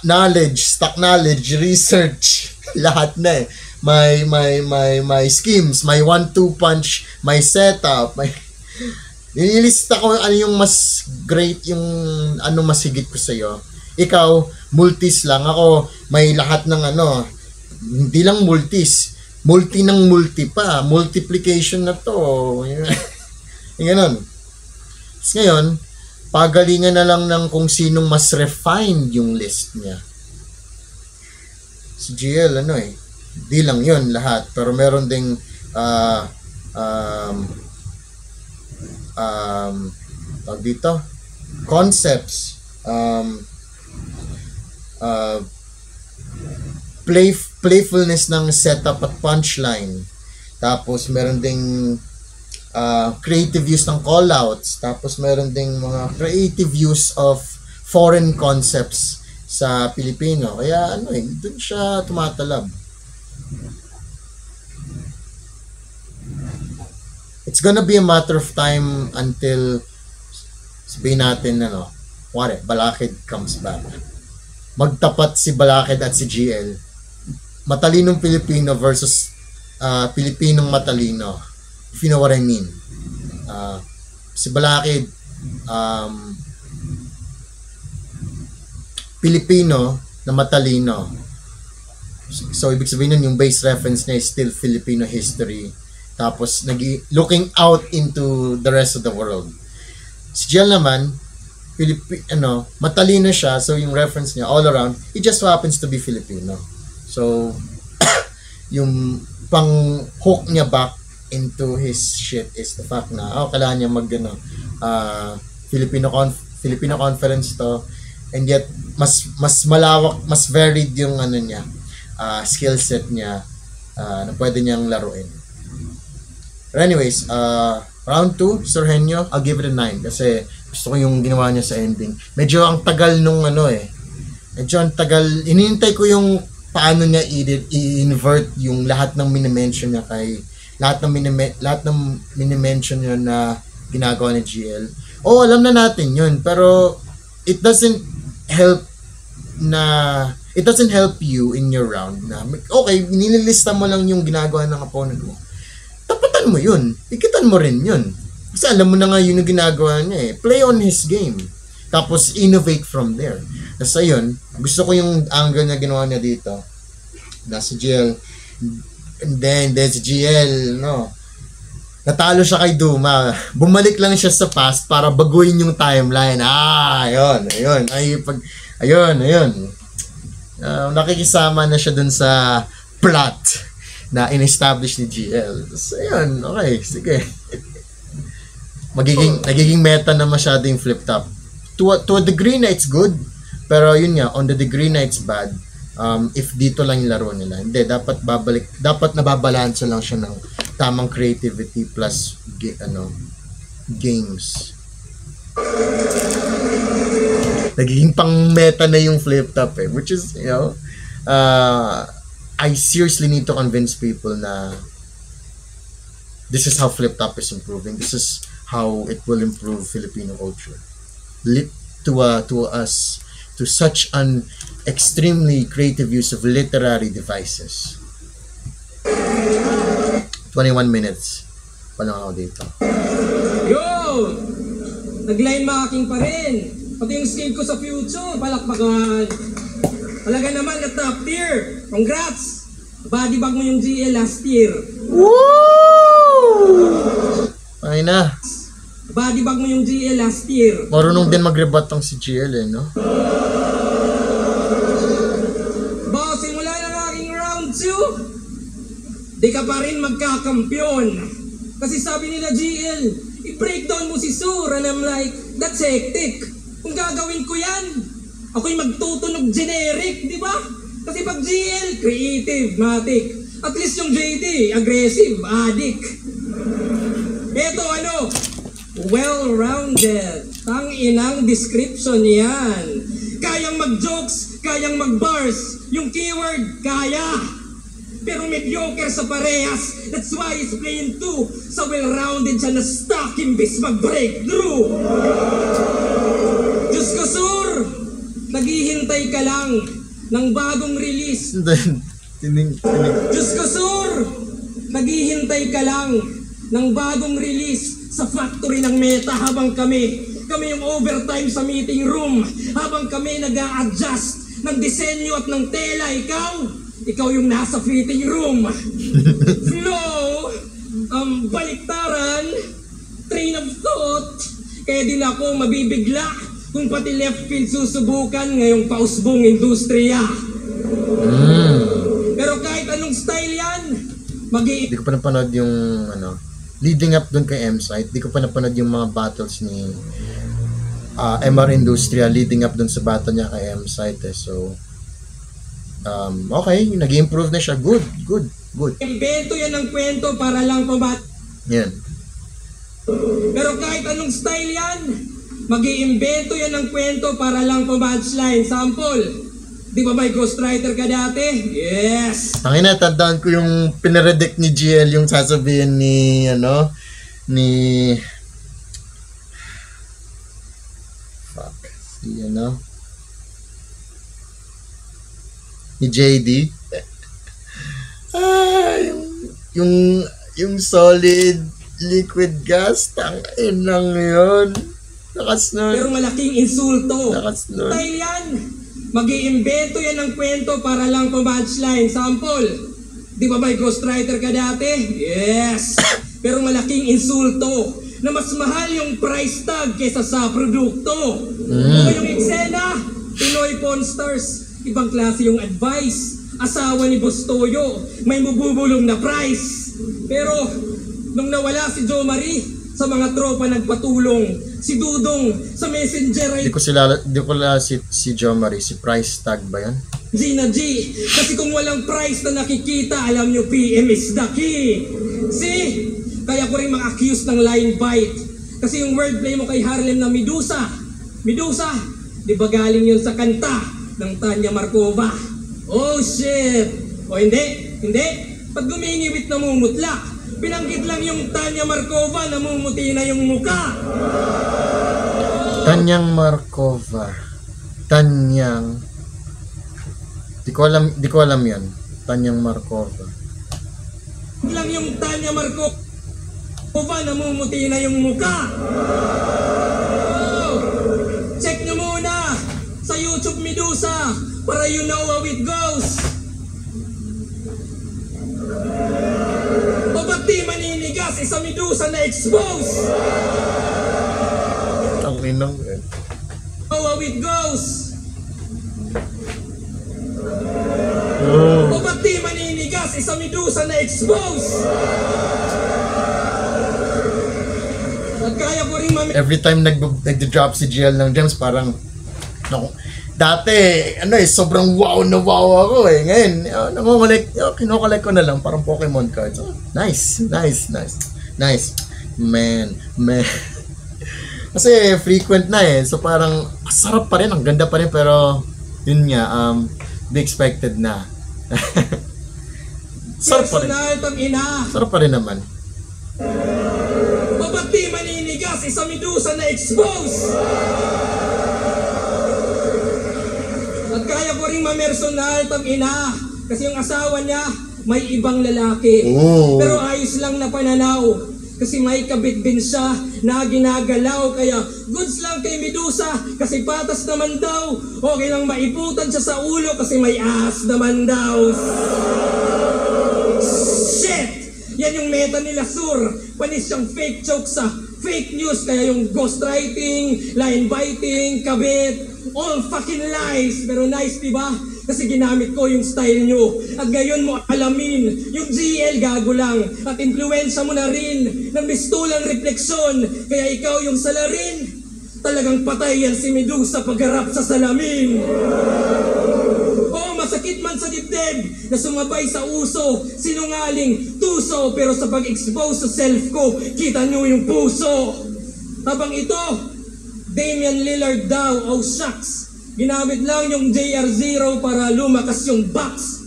knowledge, stock knowledge, research, lahat na eh. My schemes, my 1-2 punch, my setup, nililista ko ano yung mas great, yung ano mas higit ko sa'yo. Ikaw, multis lang. Ako, may lahat ng ano, hindi lang multis, multi ng multi pa, multiplication na to. Yung ganun. Tapos ngayon, pagalingan na lang ng kung sinong mas refined yung list niya. Si GL, ano eh, di lang yun lahat, pero meron ding tawag dito, concepts, playfulness ng setup at punchline. Tapos meron ding creative use ng callouts. Tapos meron ding mga creative use of foreign concepts sa Pilipino. Kaya ano eh, dun siya tumatalab. It's gonna be a matter of time until sabihin natin ano, wala, Balakid comes back. Magtapat si Balakid at si GL. Matalinong Pilipino versus Pilipinong matalino. If you know what I mean. Si Balakid, Pilipino na matalino. So, ibig sabihin nun, yung base reference niya is still Filipino history. Tapos, looking out into the rest of the world. Si Jiel naman, matalino siya, so yung reference niya all around, it just happens to be Filipino. So, yung pang-hook niya back into his shit is the fact na, kailangan niya Filipino conference to, and yet, mas malawak, mas varied yung ano niya, skill set niya, na pwede niyang laruin. But anyways, round 2, Sir Henyo, I'll give it a 9 kasi gusto ko yung ginawa niya sa ending. Medyo ang tagal nung medyo ang tagal, inintay ko yung paano niya i-invert yung lahat ng minimension niya lahat ng minimension niya na ginagawa ni GL. Alam na natin yun, pero it doesn't help you in your round na, okay, nililista mo lang yung ginagawa ng opponent mo. Tapatan mo yun. Ikitan mo rin yun. Kasi alam mo na nga yun yung ginagawa niya eh. Play on his game. Tapos innovate from there. Tapos ayun, gusto ko yung angle na ginawa niya dito. Nasa GL. And then, there's GL, no? Natalo siya kay Duma. Bumalik lang siya sa past para baguhin yung timeline. Ayun. Ayun. Nakikisama na siya dun sa plot na in-establish ni GL. So, ayun, okay, sige. Nagiging meta na masyado yung flip-top. To a degree na it's good, pero yun nga, on the degree na it's bad, if dito lang yung laro nila. Hindi, dapat nababalansa lang siya ng tamang creativity plus games. Nagiging pang meta na yung flip-top eh, which is, I seriously need to convince people na this is how flip-top is improving. This is how it will improve Filipino culture. To such an extremely creative use of literary devices. 21 minutes. Paano ako dito? Yo! Nag-line marking pa rin. Pati yung skill ko sa future, palakpakan. Talaga naman na top tier. Congrats! Body bag mo yung GL last year. Woo! Ay na. Body bag mo yung GL last year. Marunong din mag-rebut tong si GL eh, no? Boss, simula na ang aking round 2. di ka pa rin magkakampyon. Kasi sabi nila, GL, i-breakdown mo si Sur. And I'm like, that's hectic. Kung gagawin ko yan, ako'y magtutunog generic, di ba? Kasi pag GL, creative, matic. At least yung JD, aggressive, addict. Eto ano, well-rounded. Tang-inang description yan. Kayang mag-jokes, kayang mag-bars. Yung keyword, kaya. Pero mediocre sa parehas. That's why he's playing 2. Sa well-rounded siya na stock imbis mag-breakthrough. Diyos ko, Sur, naghihintay ka lang ng bagong release. Diyos ko, Sur, naghihintay ka lang ng bagong release sa factory ng Meta habang kami yung overtime sa meeting room, habang kami nag-a-adjust ng disenyo at ng tela. Ikaw yung nasa fitting room. Flow, baliktaran, train of thought. Kaya din ako mabibigla kung pati left field susubukan ngayong pausbong industriya. Pero kahit anong style yan, Di ko pa napanood yung leading up dun kay M-Site. Di ko pa napanood yung mga battles ni MR Industria leading up dun sa battle niya kay M-Site. So okay, nag-improve na siya. Good. Imbento yan ng kwento para lang pabat. Yan. Pero kahit anong style yan, mag-iimbento yan ng kwento para lang pa-matchline. Sample, di ba may ghostwriter ka dati? Yes! Tangina, tandaan ko yung pinaredict ni GL yung sasabihin ni ni JD. Yung solid liquid gas, tangin lang yun. Lakas nun. Pero malaking insulto. Lakas nun. Style yan. Mag-iimbento yan ng kwento para lang pa-matchline. Sample, di ba may ghostwriter ka dati? Yes! Pero malaking insulto na mas mahal yung price tag kesa sa produkto. O yung eksena, Pinoy Pawn Stars, ibang klase yung advice. Asawa ni Boss Toyo, may mabubulong na price. Pero nung nawala si Jo Marie, sa mga tropa nagpatulong. Si Dudong sa Messenger ay Di ko si Jo Marie, si price tag ba yan? Gina G. Kasi kung walang price na nakikita, alam nyo PM is the key. See? Kaya ko rin ma-accuse ng line bite. Kasi yung wordplay mo kay Harlem na Medusa, di ba galing yun sa kanta ng Tanya Markova? Oh shit! O hindi? Pag gumingiwit na mumutla, binanggit lang yung Tanya Markova, namumuti na yung muka. Tanyang Markova. Di ko alam yan. Tanyang Markova. Lang yung Tanya Markova, namumuti na yung muka. Oh, check nyo muna sa YouTube Medusa para you know how it goes. O ba't di maninigas sa Medusa na expose? Ang inang Oh, how it goes. O ba't di maninigas sa Medusa na expose? At kaya ko rin every time nag-drop si GL ng gems, parang dati, sobrang wow na wow ako eh. Ngayon, kinukolek ko na lang, parang Pokemon cards. Oh, nice. Man. Kasi frequent na eh. So parang, sarap pa rin, ang ganda pa rin, pero yun nga, be expected na. Sarap pa rin. Sarap pa rin naman. O ba't di maninigas sa Medusa na expose? At kaya ko rin mamersonal tang-ina kasi yung asawa niya may ibang lalaki. Pero ayos lang na pananaw kasi may kabit din siya na ginagalaw. Kaya goods lang kay Medusa kasi patas naman daw. Okay lang maiputan siya sa ulo kasi may ahas naman daw. Shit! Yan yung meta nila, Sur. Panis siyang fake joke sa fake news. Kaya yung ghostwriting, line biting, kabit, all fucking lies. Pero nice, diba? Kasi ginamit ko yung style nyo. At ngayon mo alamin, yung GL gago lang. At influensya mo na rin ng mistulang refleksyon. Kaya ikaw yung salarin. Talagang patay yan si Medusa pagharap sa salamin. Oo, masakit man sa dibdib na sumabay sa uso, sinungaling, tuso. Pero sa pag-expose sa self ko, kita nyo yung puso. Habang ito, Damian Lillard daw, oh shucks. Ginamit lang yung JR0 para lumakas yung box.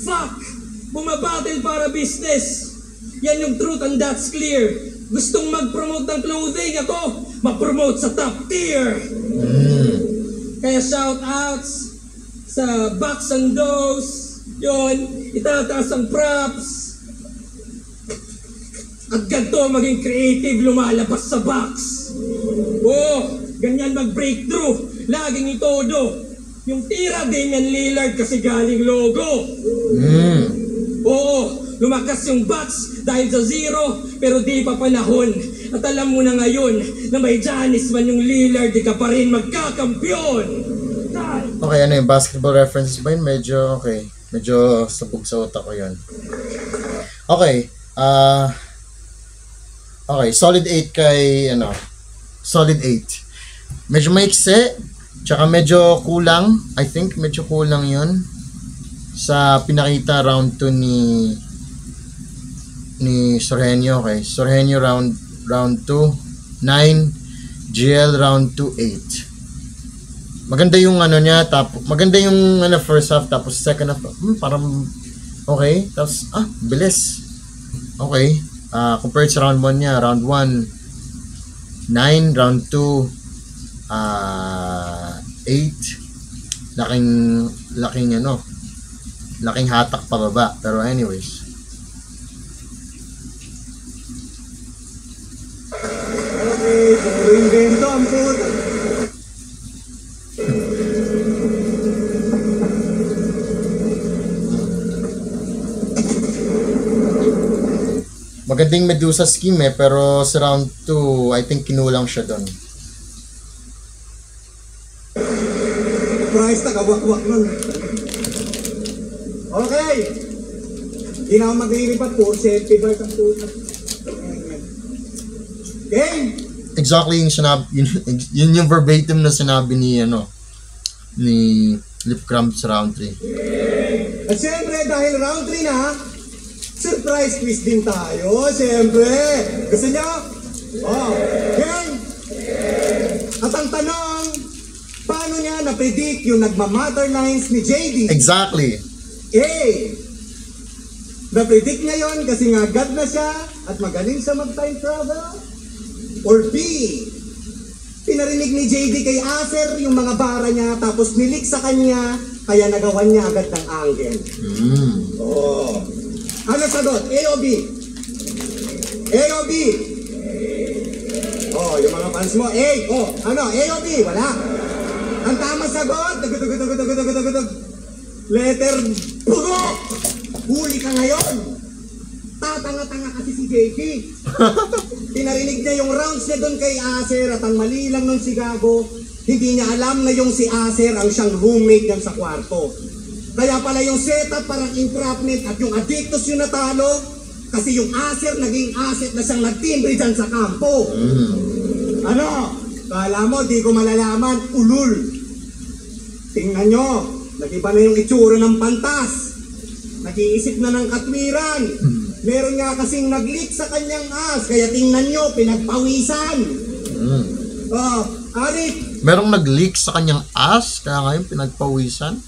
Fuck! Bumabattle para business. Yan yung truth and that's clear. Gustong mag-promote ng clothing, ako ma-promote sa top tier. Kaya shoutouts sa Box and Dose. Yun, itataas ang props. At ganito maging creative lumalabas sa box. Oh, ganyan mag-breakthrough. Laging itodo. Yung tira Damian Lillard kasi galing logo. Oo, lumakas yung box dahil sa zero, pero di pa panahon. At alam mo na ngayon na may Giannis man yung Lillard, di ka pa rin magkakampyon. Okay, ano yung basketball references ba yun? Medyo, okay. Medyo sabog sa utak ko yun. Okay, okay, solid 8 kay, solid 8. Medyo maikse, tsaka medyo kulang. I think medyo kulang yun sa pinakita round 2 ni Sorhenio. Okay, Sorhenio round 2 9, GL round 2 8. Maganda yung niya, tapos maganda yung first half, tapos second half parang okay, tapos bilis. Okay, compared sa round 1 niya, round 1 9, round 2 8. Laking hatak pababa. Pero anyways, Okay, puro invento ang puto. magandang Medusa scheme pero sa round 2, I think kinulang siya doon. Price na kawakwak nun. Okay. Hindi na ako maglilipat po. Safety bike ang puto. Game! Exactly yung sinabi, yun yung verbatim na sinabi ni Lip Cramp sa round 3. At siyempre, dahil round 3 na, surprise quiz din tayo. Siyempre. Gusto niyo? Oh, game! At ang tanong, paano niya na-predict yung nagmamatter lines ni JD? Exactly. A. Na-predict niya yun kasi nga God na siya at magaling sa mag-time travel? Or B. Pinarinig ni JD kay Acer yung mga bara niya tapos nilik sa kanya kaya nagawan niya agad ng angle? Oh. Ano sagot? A o B? A o B? Oh, yung mga fans mo, A. Oh, ano? A o B? Wala. Ang tamang sagot, letter pugo. Huli ka ngayon. Tatanga-tanga kasi si JD. Pinarinig niya yung rounds niya doon kay Acer at ang mali lang nun si Gago, hindi niya alam na yung si Acer ang siyang roommate niyan sa kwarto. Kaya pala yung setup parang entrapment at yung Addictus yung natalo kasi yung Acer naging asset na siyang nagtimbre dyan sa kampo. Ano? Kala mo di ko malalaman, ulul. Tingnan nyo, nag-iba na yung itsura ng pantas. Nag-iisip na ng katwiran. Meron nga kasing nag-leak sa kanyang as, kaya tingnan nyo, pinagpawisan. Arik. Merong nag-leak sa kanyang as, kaya ngayon pinagpawisan.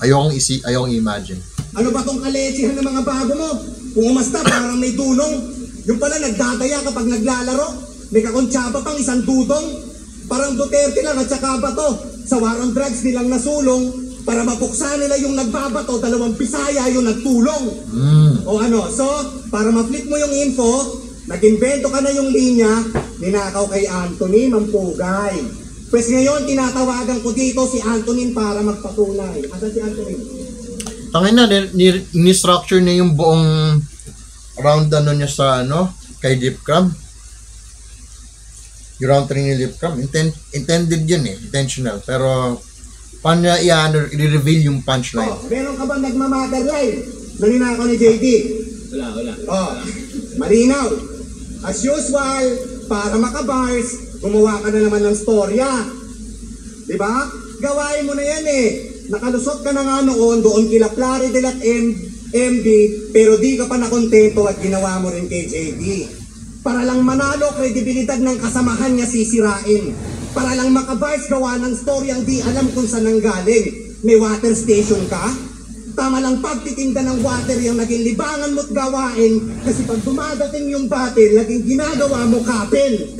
Ayokong imagine. Ano ba tong kaletsihan ng mga bago mo? Kung umasta, parang may dunong. Yung pala nagdadaya kapag naglalaro. May kakontsaba pang isang dudong. Parang Duterte lang at saka bato. Sa war on drugs nilang nasulong. Para mapuksa nila yung nagbabato, 2 Bisaya yung nagtulong. O ano, so, para ma-flip mo yung info, nag-invento ka na yung linya, ninakaw kay Anthony Mampugay. Pues ngayon, tinatawagan ko dito si Anthony para magpatunay. Asan si Anthony? Tangin na, ni-structure niya yung buong round niya sa kay Lip Cramp. Yung round 3 ni Lip Cramp, intended yun intentional. Pero Paano na i-reveal yung punchline? Oh, meron ka ba nagmamatter live? Naninakaw ni JD? Wala. Oh, malinaw. As usual, para makabars, gumawa ka na naman ng storya. Diba? Gawain mo na yan eh. Nakalusot ka na nga noon doon kila Plaridel at MB, pero di ka pa nakontento at ginawa mo rin kay JD. Para lang manalo, kredibilidad ng kasamahan niya sisirain. Para lang makabars, gawa ng story ang di alam kung saan nanggaling. May water station ka? Tama lang pagtitinda ng water yung naging libangan mo't gawain, kasi pag dumadating yung battle, naging ginagawa mo kapel.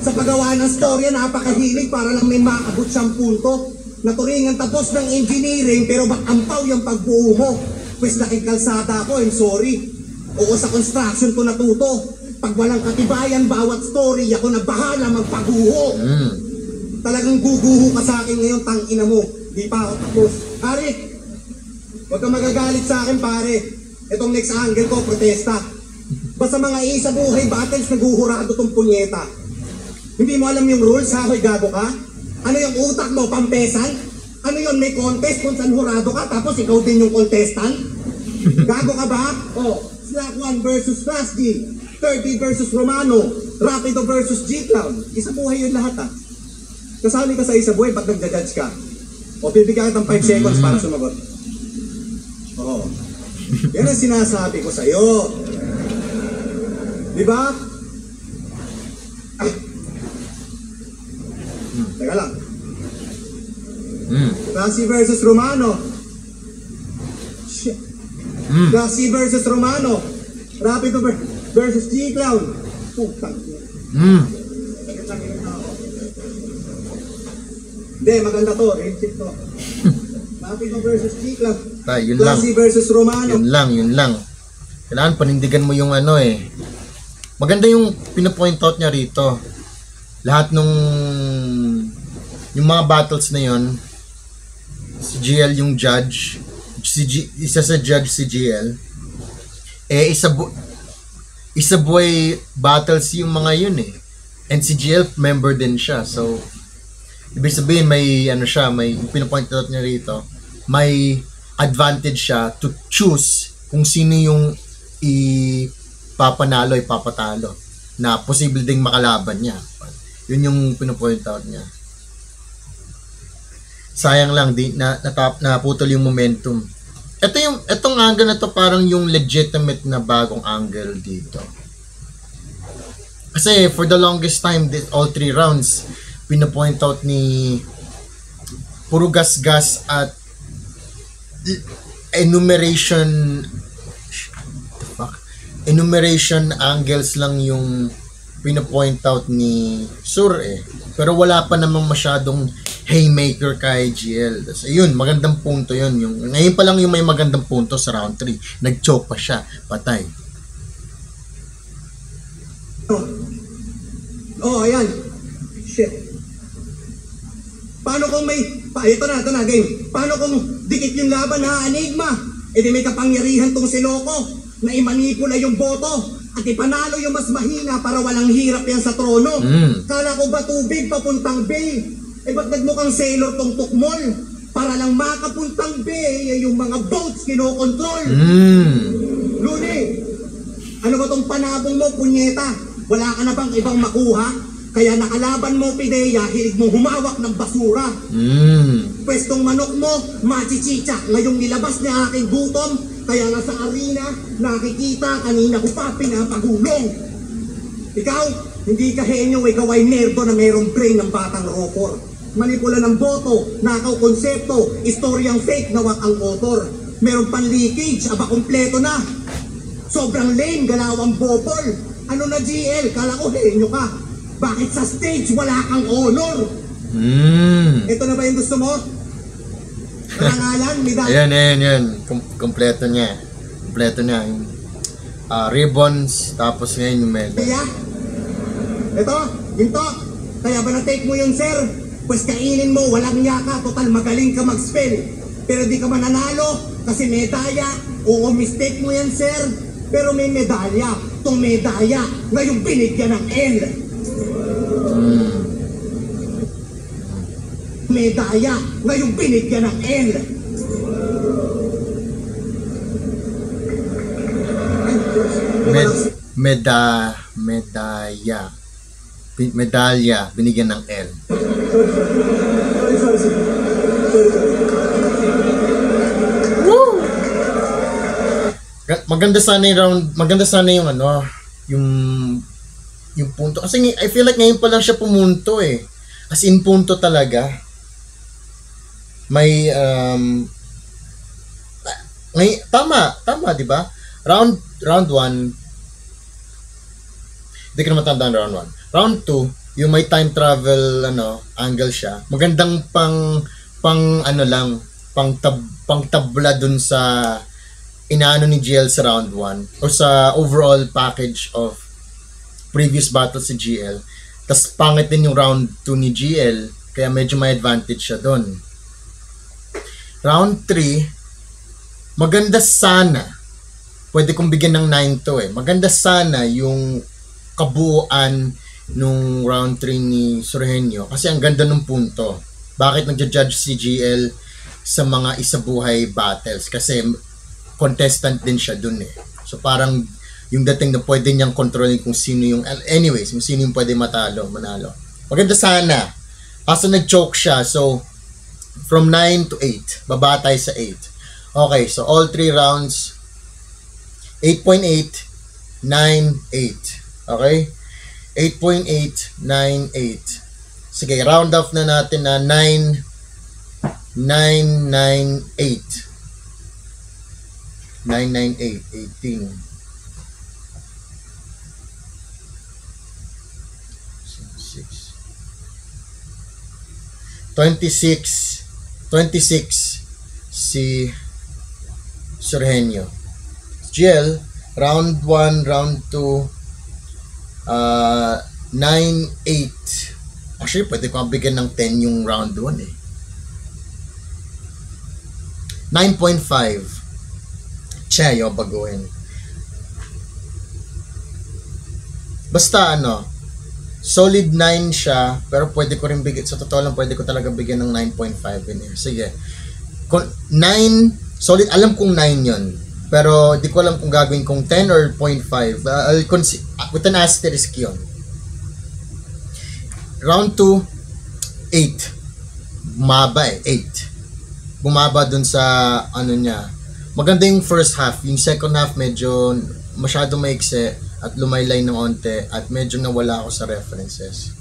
Sa paggawa ng storya, napakahilig para lang may maabot siyang punto. Naturingan tapos ng engineering, pero bak ampaw yung pagbuo mo. Pwes laking kalsada ako, I'm sorry. Oo, sa construction ko natuto. Pag walang katibayan, bawat story, ako na bahala magpaguho. Talagang guguho ka sa akin ngayon, tangina mo. Di pa ako tapos. Arik, huwag kang magagalit sa akin, pare. Itong next angle ko, protesta. Basta mga isa buhay battles, naguhurado tong punyeta. Hindi mo alam yung rules, ha? Hoy, gago ka? Ano yung utak mo, pampesan? Ano yun, may contest kung saan hurado ka, tapos ikaw din yung contestant? Gago ka ba? Oh, Slack 1 versus Fast D, 30 versus Romano, Rapido versus G-Clown. Isa buhay yun lahat, ha? Kasali ka sa isa buhay pag nagja-judge ka. O bibigyan ka ng 5 seconds para sumagot. Oo. Yan ang sinasabi ko sa'yo. Di ba? Ah. Teka lang. Rossi versus Romano. Shit. Rossi versus Romano. Rapido versus G-Clown. Putang. Hindi, maganda to. Rainchip to. Rapido versus G-Clown. Yun lang. Rossi versus Romano. Yun lang. Kailangan panindigan mo yung ano eh. Maganda yung pinapoint out niya rito. Lahat yung mga battles na yun, si GL yung judge, isa sa judge si GL, eh isa buhay battles yung mga yun eh. And si GL member din siya. So ibig sabihin may ano siya, may pinapoint out niya rito, may advantage siya to choose kung sino yung ipapanalo, ipapatalo na posible ding makalaban niya. Yun yung pinapoint out niya. Sayang lang naputol yung momentum. Etong angle na to parang yung legitimate na bagong angle dito. Kasi for the longest time, all 3 rounds, pinapoint out ni puro gas-gas at enumeration angles lang yung pinapoint out ni Sur eh. Pero wala pa namang masyadong haymaker kay GL. So, yun, magandang punto yun. Ngayon pa lang yung may magandang punto sa round 3. Nag-choke pa siya. Patay. Oh, ayan. Shit. Paano kung ito na, game. Paano kung dikit yung laban, ha, Enigma? E di may kapangyarihan tong si Loco na imanipula yung boto at ipanalo yung mas mahina para walang hirap yan sa trono. Kala ko ba tubig papuntang bay? Eh ba't nagmukhang sailor tong tukmol? Para lang makapuntang bay, yung mga boats kinokontrol. Luni, ano ba tong panabong mo, punyeta? Wala ka na bang ibang makuha? Kaya nakalaban mo, Pidea, hilig mo humawak ng basura. Pwestong manok mo, machichicha. Ngayong nilabas niya aking gutom, kaya nga sa arena, nakikita kanina ko pa pinapagulong. Ikaw, hindi ka henyo, ikaw ay nerdo na mayroong brain ng batang rocker. Manipula ng boto, nakaw konsepto, istoryang fake nawak ang author. Meron pan leakage, aba kompleto na. Sobrang lame, galawang bopol. Ano na GL, kala ko henyo ka. Bakit sa stage wala kang honor? Ito na ba yung gusto mo? Karangalan, medalya. Ayan. Kompleto niya. Yung ribbons, tapos ngayon yung medal. Ito, ginto. Kaya ba na-take mo yung sir? Pues kainin mo, walang yaka. Total, magaling ka mag-spell. Pero di ka mananalo kasi medalya. Oo, mistake mo yan, sir. Pero may medalya. Itong medalya, ngayong binigyan ng L. medalya, ngayong binigyan ng L. Medalya, binigyan ng L. Maganda sana yung round, maganda sana yung ano, yung punto. Kasi I feel like ngayon pa lang siya pumunto eh. As in punto talaga. May tama, 'di ba? Round 1. Hindi ko na matandaan round 1. Round 2, yung may time travel angle siya. Magandang pang tabla dun sa inaano ni GL sa round 1 or sa overall package of previous battles si GL. Tas pangit din yung round 2 ni GL, kaya medyo may advantage siya doon. Round 3, maganda sana. Pwede kong bigyan ng 9 to eh. Maganda sana yung kabuuan nung round 3 ni Sorhenyo kasi ang ganda ng punto. Bakit nagja-judge si GL sa mga isabuhay battles? Kasi contestant din siya dun eh. So parang yung dating na pwede niyang kontrolin kung sino yung anyways, kung sino yung pwede manalo. Maganda sana. Kaso nag-choke siya. So from 9 to 8. Baba tayo sa 8. Okay, so all 3 rounds 8.8, 9, 8. Okay? 8.8, 9, 8. Sige, round off na natin na 9, 9, 9, 8. 998, 18. 26 si Sorhenyo. GL, round 1, round 2, 9-8. Actually, pwede ko bigyan ng 10 yung round 1 eh. 9.5. Cheyo baguhin. Basta solid 9 siya, pero pwede ko rin bigyan, sa totoo lang pwede ko talaga bigyan ng 9.5 in here. Sige. 9, solid, alam kong 9 yon. Pero di ko alam kung gagawin kong 10 or 0.5. With an asterisk yun. Round 2, 8. Bumaba 8. Bumaba dun sa niya. Maganda yung first half. Yung second half medyo masyado maikse at lumaylay ng onte at medyo nawala ako sa references.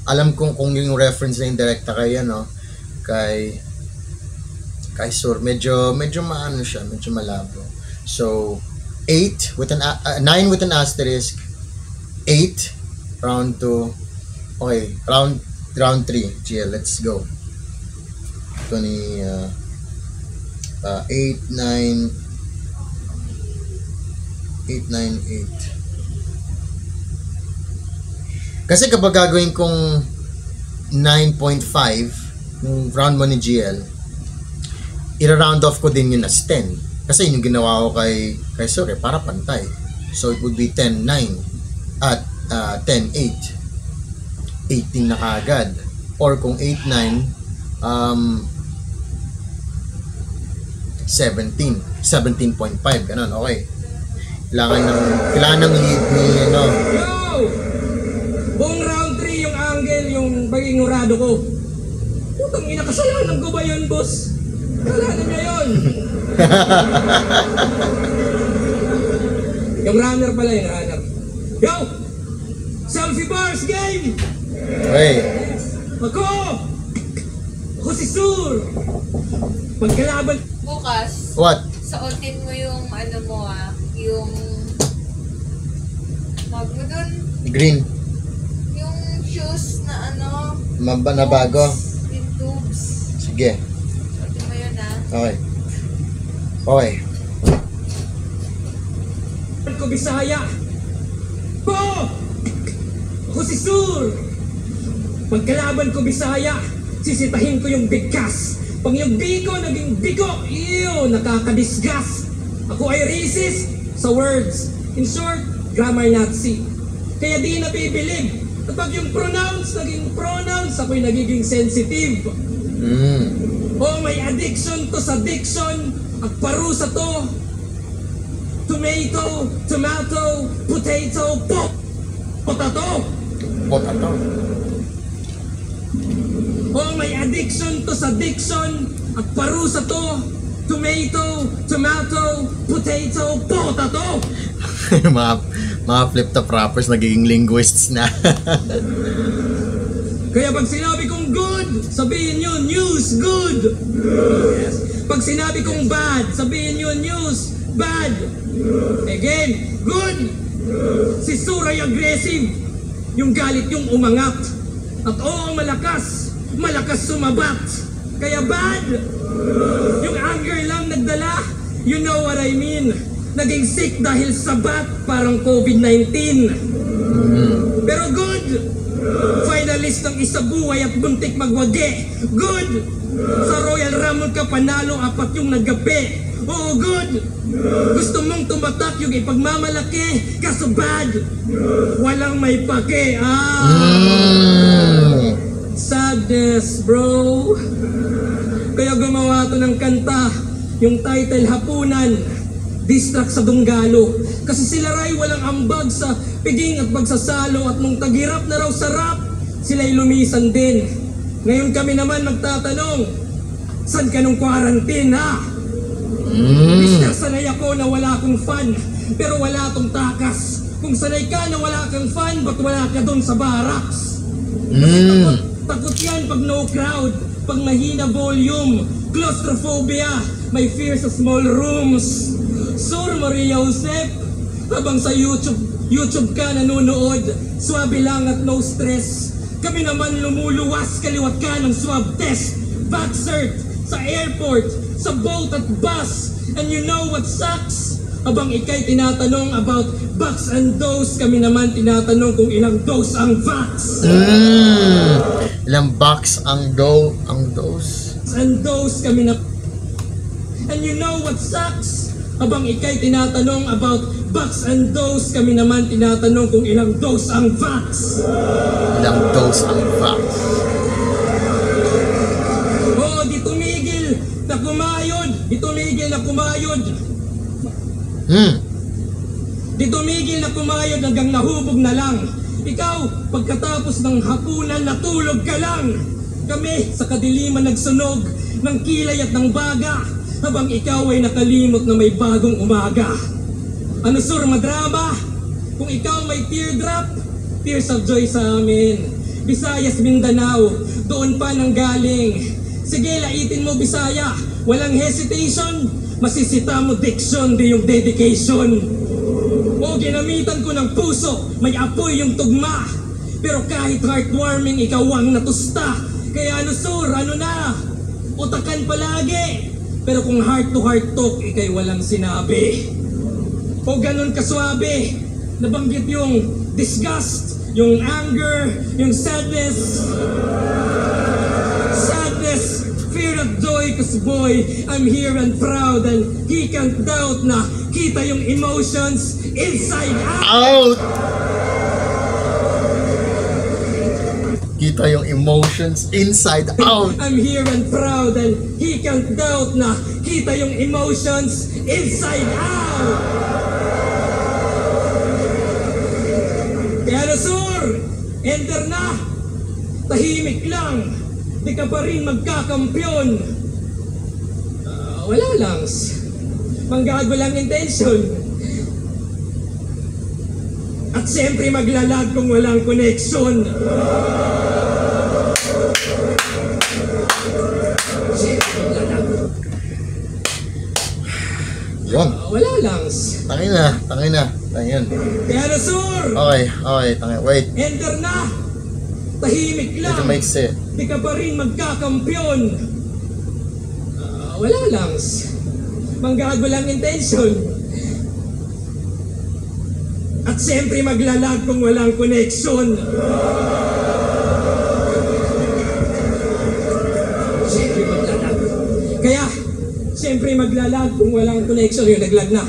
Alam kong kung yung reference na yung direkta kay Sur, medyo maano siya, medyo malabo. So 8 with 9 with an asterisk, 8 round 2. Okay, round 3. GL, let's go. 8, 9, 8. Kasi kapag gagawin kong 9.5 yung round 1 ni GL, i-round off ko din yun as 10. Kasi yun yung ginawa ko kay Sore, para pantay. So it would be 10-9 at 10-8. 18 na kagad. Or kung 8-9, 17.5, ganun, okay. Kailangan ng lead ni Yo! Buong round 3 yung angle, yung pag-ignorado ko. Putang ina, kasalanan ko ba yun, boss? Kasalanan niya yun. Yung runner pala, yung runner. Yo! Selfie bars game! Okay. Ako si Sur! Pagkalaban... Bukas, What? suotin mo yung yung tawag mo dun, Green. yung shoes na Na bago. yung tubes. Sige. Suotin mo yun Okay. Okay. ko Bisaya! Ako si Sur! Pagkalaban ko Bisaya, sisitahin ko yung bigkas. Pag yung biko naging biko, ew, nakakadisgust. Ako ay racist sa words. In short, grammar Nazi. Kaya di nabibilib. Kapag yung pronouns naging pronouns, ako'y nagiging sensitive. Oh, may addiction to sa diction at parusa to. Tomato, potato, potato. Potato. Oh, may addiction to sa diction at parusa to. Tomato, potato, potato. mga flip-top rappers nagiging linguists na. Kaya pag sinabi kong good, sabihin nyo news, good. Yes. Pag sinabi kong bad, sabihin nyo news, bad. Again, good. Si Suray aggressive. Yung galit yung umangat. At oo, malakas sumabat. Kaya bad. Yung anger lang nagdala. You know what I mean. Naging sick dahil sa bat, parang COVID-19. Pero good. Finalist ng isa buhay at buntik magwagi. Good. Sa Royal Rumble ka panalo, 4 yung naggapi. Oo, good. Gusto mong tumatak yung ipagmamalaki. Kaso bad. Walang may pake. Sadness, bro. Kaya gumawa to ng kanta. Yung title, Hapunan. Distract sa Dunggalo. Kasi sila ray walang ambag sa piging at pagsasalo. At nung taghirap na raw sa rap, sila'y lumisan din. Ngayon kami naman magtatanong, saan ka nung quarantine, ha? Mister, sanay ako na wala akong fan, pero wala tong takas. Kung sanay ka na wala kang fan, ba't wala ka doon sa barracks? Kasi takot yan pag no crowd, pag mahina volume, claustrophobia, may fear sa small rooms. Sur Maria Josep, habang sa YouTube ka nanonood, swabe lang at no stress. Kami naman lumuluwas, kaliwat ka ng swab test. Vaxxert, sa airport, sa boat at bus. And you know what sucks? Habang ikay tinatanong about box and dose, kami naman tinatanong kung ilang dose ang vax. Ilang box ang dose? And dose kami na... And you know what sucks? Habang ikay tinatanong about box and dose, kami naman tinatanong kung ilang dose ang vax. Ilang dose ang vax? Oo, di tumigil na kumayod. Di tumigil na kumayod. Di tumigil na kumayod hanggang nahubog na lang. Ikaw, pagkatapos ng hapunan, natulog ka lang. Kami, sa kadiliman nagsunog ng kilay at ng baga. Habang ikaw ay nakalimot na may bagong umaga. Ano sur, madrama? Kung ikaw may teardrop, tears of joy sa amin. Visayas, Mindanao, doon pa nang galing. Sige, laitin mo Bisaya, walang hesitation. Masisita mo diction, di yung dedication. O ginamitan ko ng puso, may apoy yung tugma. Pero kahit heartwarming, ikaw ang natusta. Kaya ano sur, ano na? Utakan palagi. Pero kung heart to heart talk, ikay walang sinabi. O ganun kaswabe, nabanggit yung disgust, yung anger, yung sadness, fear of joy, cause boy, I'm here and proud, and he can't doubt na kita yung emotions inside out. Kita yung emotions inside out. I'm here and proud, and he can't doubt na kita yung emotions inside out. Kaya na sur, enter na, tahimik lang, di ka pa rin magkakampyon. Wala lang, manggago lang intention. At siyempre maglalag kung walang connection. Yun. Wala lang. Tangin na. Kaya na sur, Okay, tangin. Wait, enter na, tahimik lang, ito makes it. di ka pa rin magkakampyon. Wala lang, manggago lang intention. At siyempre maglalag kung walang connection. Siyempre maglalag. Kaya, siyempre maglalag kung walang connection. Yung naglag na.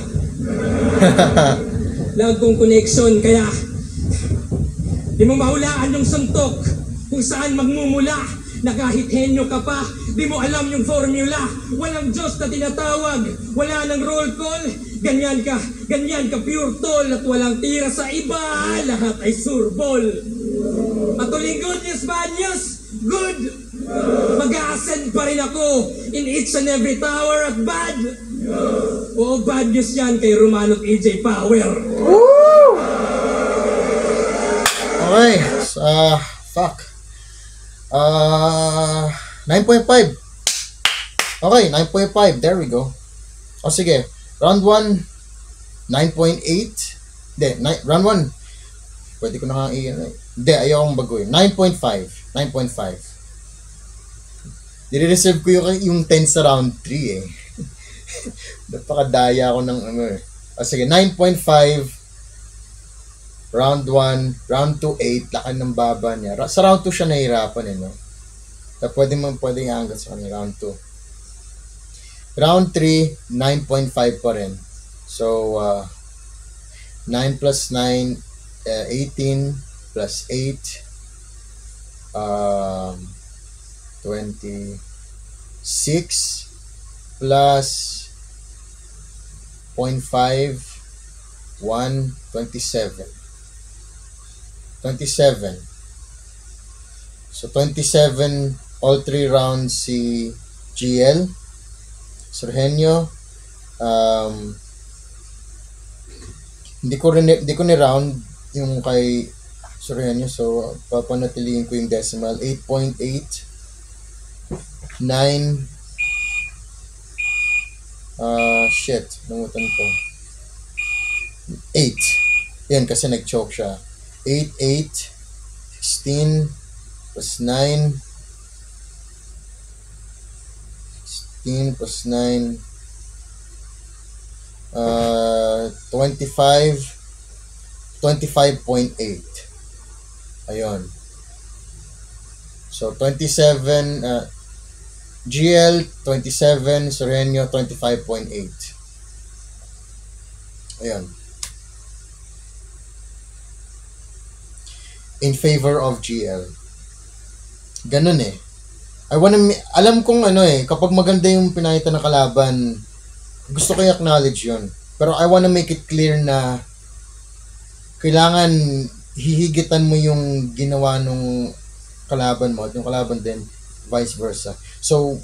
Lag kong connection. Kaya, di mo mahulaan yung suntok kung saan magmumula. na kahit henyo ka pa, di mo alam yung formula. Walang Diyos na tinatawag, wala nang roll call. Ganyan ka pure tol at walang tira sa iba. Lahat ay surbol. Patuloy good news, bad news, good. Mag-a-ascend pa rin ako in each and every tower at bad. Oo, bad news yan kay Romano at AJ Power. Okay, fuck. 9.5. Okay, 9.5. There we go. O sige, round 1, 9.8. Hindi, round 1. Pwede ko na hindi, ayaw akong baguhin. 9.5. 9.5. Nire-reserve ko yung 10 sa round 3 eh. Napakadaya ako ng ano eh. O sige, 9.5. Round 1, round 2, 8, laki ng baba niya. Sa round 2 siya nahihirapan eh, no? So, pwede i-angle sa kanya, round 2. Round 3, 9.5 pa rin. So, 9 plus 9, 18 plus 8, 26 plus 0.5, 1, 27. 27. So, 27, all 3 rounds si GL. Sorhenyo. Hindi ko ni-round yung kay Sorhenyo. So, papanatiliin ko yung decimal. 8.8. 9. Shit. Nangutan ko. 8. Yan, kasi nag-choke siya. 8, 8, 16, plus 9, 16 plus 9, 25.8. Ayun. So, 27, GL, 27, Sorhenyo, 25.8. Ayun. In favor of GL. Ganun eh. Alam kong ano eh, kapag maganda yung pinakita ng kalaban, gusto ko i-acknowledge yun. Pero I wanna make it clear na kailangan hihigitan mo yung ginawa nung kalaban mo at yung kalaban din, vice versa. So,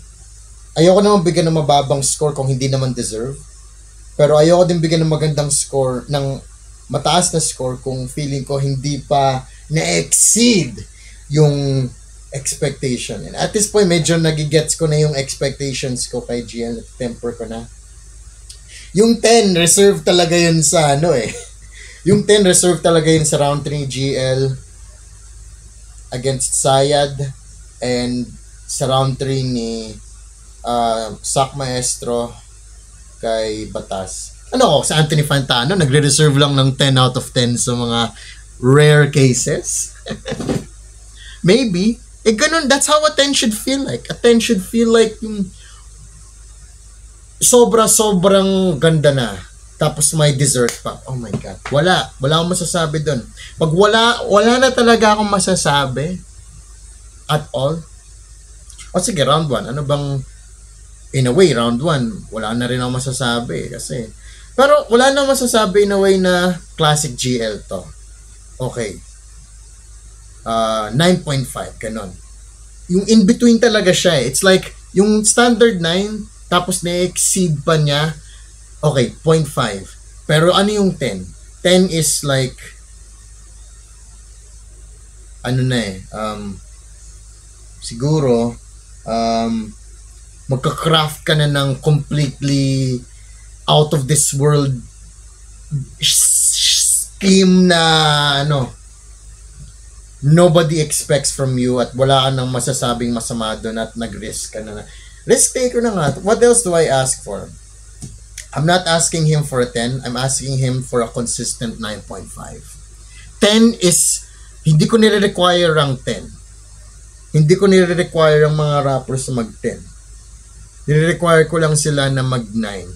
ayoko naman bigyan ng mababang score kung hindi naman deserve. Pero ayoko din bigyan ng magandang score, ng mataas na score kung feeling ko hindi pa na-exceed yung expectation. And at this point, medyo nagigets ko na yung expectations ko kay GL. Temper ko na. Yung 10, reserve talaga yun sa ano eh. Yung 10, reserve talaga yun sa round 3 GL against Sayad, and sa round 3 ni Sak Maestro kay Batas. Ano ko, sa Anthony Fantano, nagre-reserve lang ng 10 out of 10 sa mga rare cases. Maybe. Eh ganun, that's how a 10 should feel like. A 10 should feel like yung sobrang ganda na. Tapos may dessert pa. Oh my God. Wala akong masasabi dun. Pag wala na talaga akong masasabi at all. O sige, round 1. Ano bang, in a way, round 1, wala na rin akong masasabi. Kasi, pero wala na masasabi in a way na classic GL to. Okay. 9.5, ganon. Yung in-between talaga siya eh. It's like, yung standard 9, tapos na-exceed pa niya, okay, 0.5. Pero ano yung 10? 10 is like, ano na eh, siguro, magka-craft ka na ng completely out of this world scheme na ano, nobody expects from you at wala ka nang masasabing masama doon at nag-risk ka na. Risk taker na nga. What else do I ask for? I'm not asking him for a 10. I'm asking him for a consistent 9.5. 10 is, hindi ko nire-require ang 10. Hindi ko nire-require ang mga rappers na mag-10. Nire-require ko lang sila na mag-9.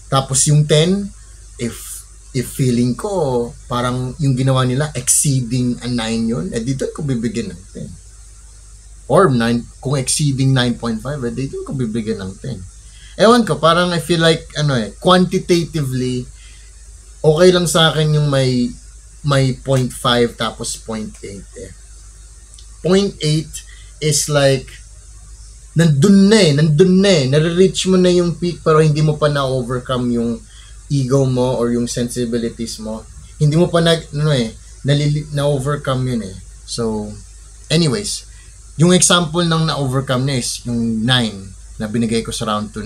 Tapos yung 10, if feeling ko parang yung ginawa nila exceeding a 9 yun, dito ko bibigyan ng or 9, kung exceeding 9.5, di ko bibigyan ng 10. Ewan ko, parang I feel like, quantitatively, okay lang sa akin yung may 0.5 tapos 0.8 eh. 0.8 is like, nandun na eh, nare-reach mo na yung peak pero hindi mo pa na-overcome yung ego mo or yung sensibilities mo. Hindi mo pa na-overcome yun eh. So, anyways, yung example ng na-overcome niya is yung 9 na binigay ko sa round 2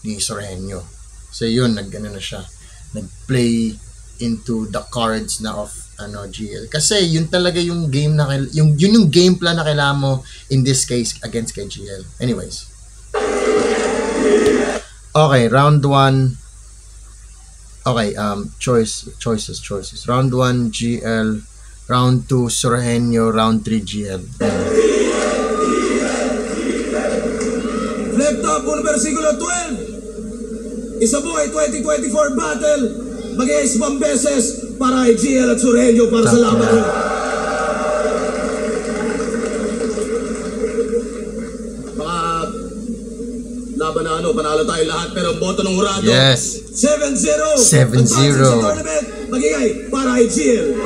ni Sorhenyo. So, yun, nag-ano na siya. Nag-play into the cards na of GL. Kasi yun talaga yung game na yung game plan na kailangan mo in this case against kay GL. Anyways. Okay, round 1. Okay, choices. Round 1 GL, round 2 Sorhenyo, round 3 GL. Flip top, puro versikulo 12. Isa po ay 2024 battle. Mag-i-isbang beses para ay GL at Sorhenyo para sa laban nyo. Baka laban na panalo tayo lahat pero ang boto ng hurado. Yes. 7-0. 7-0. Mag-ingay para ay GL.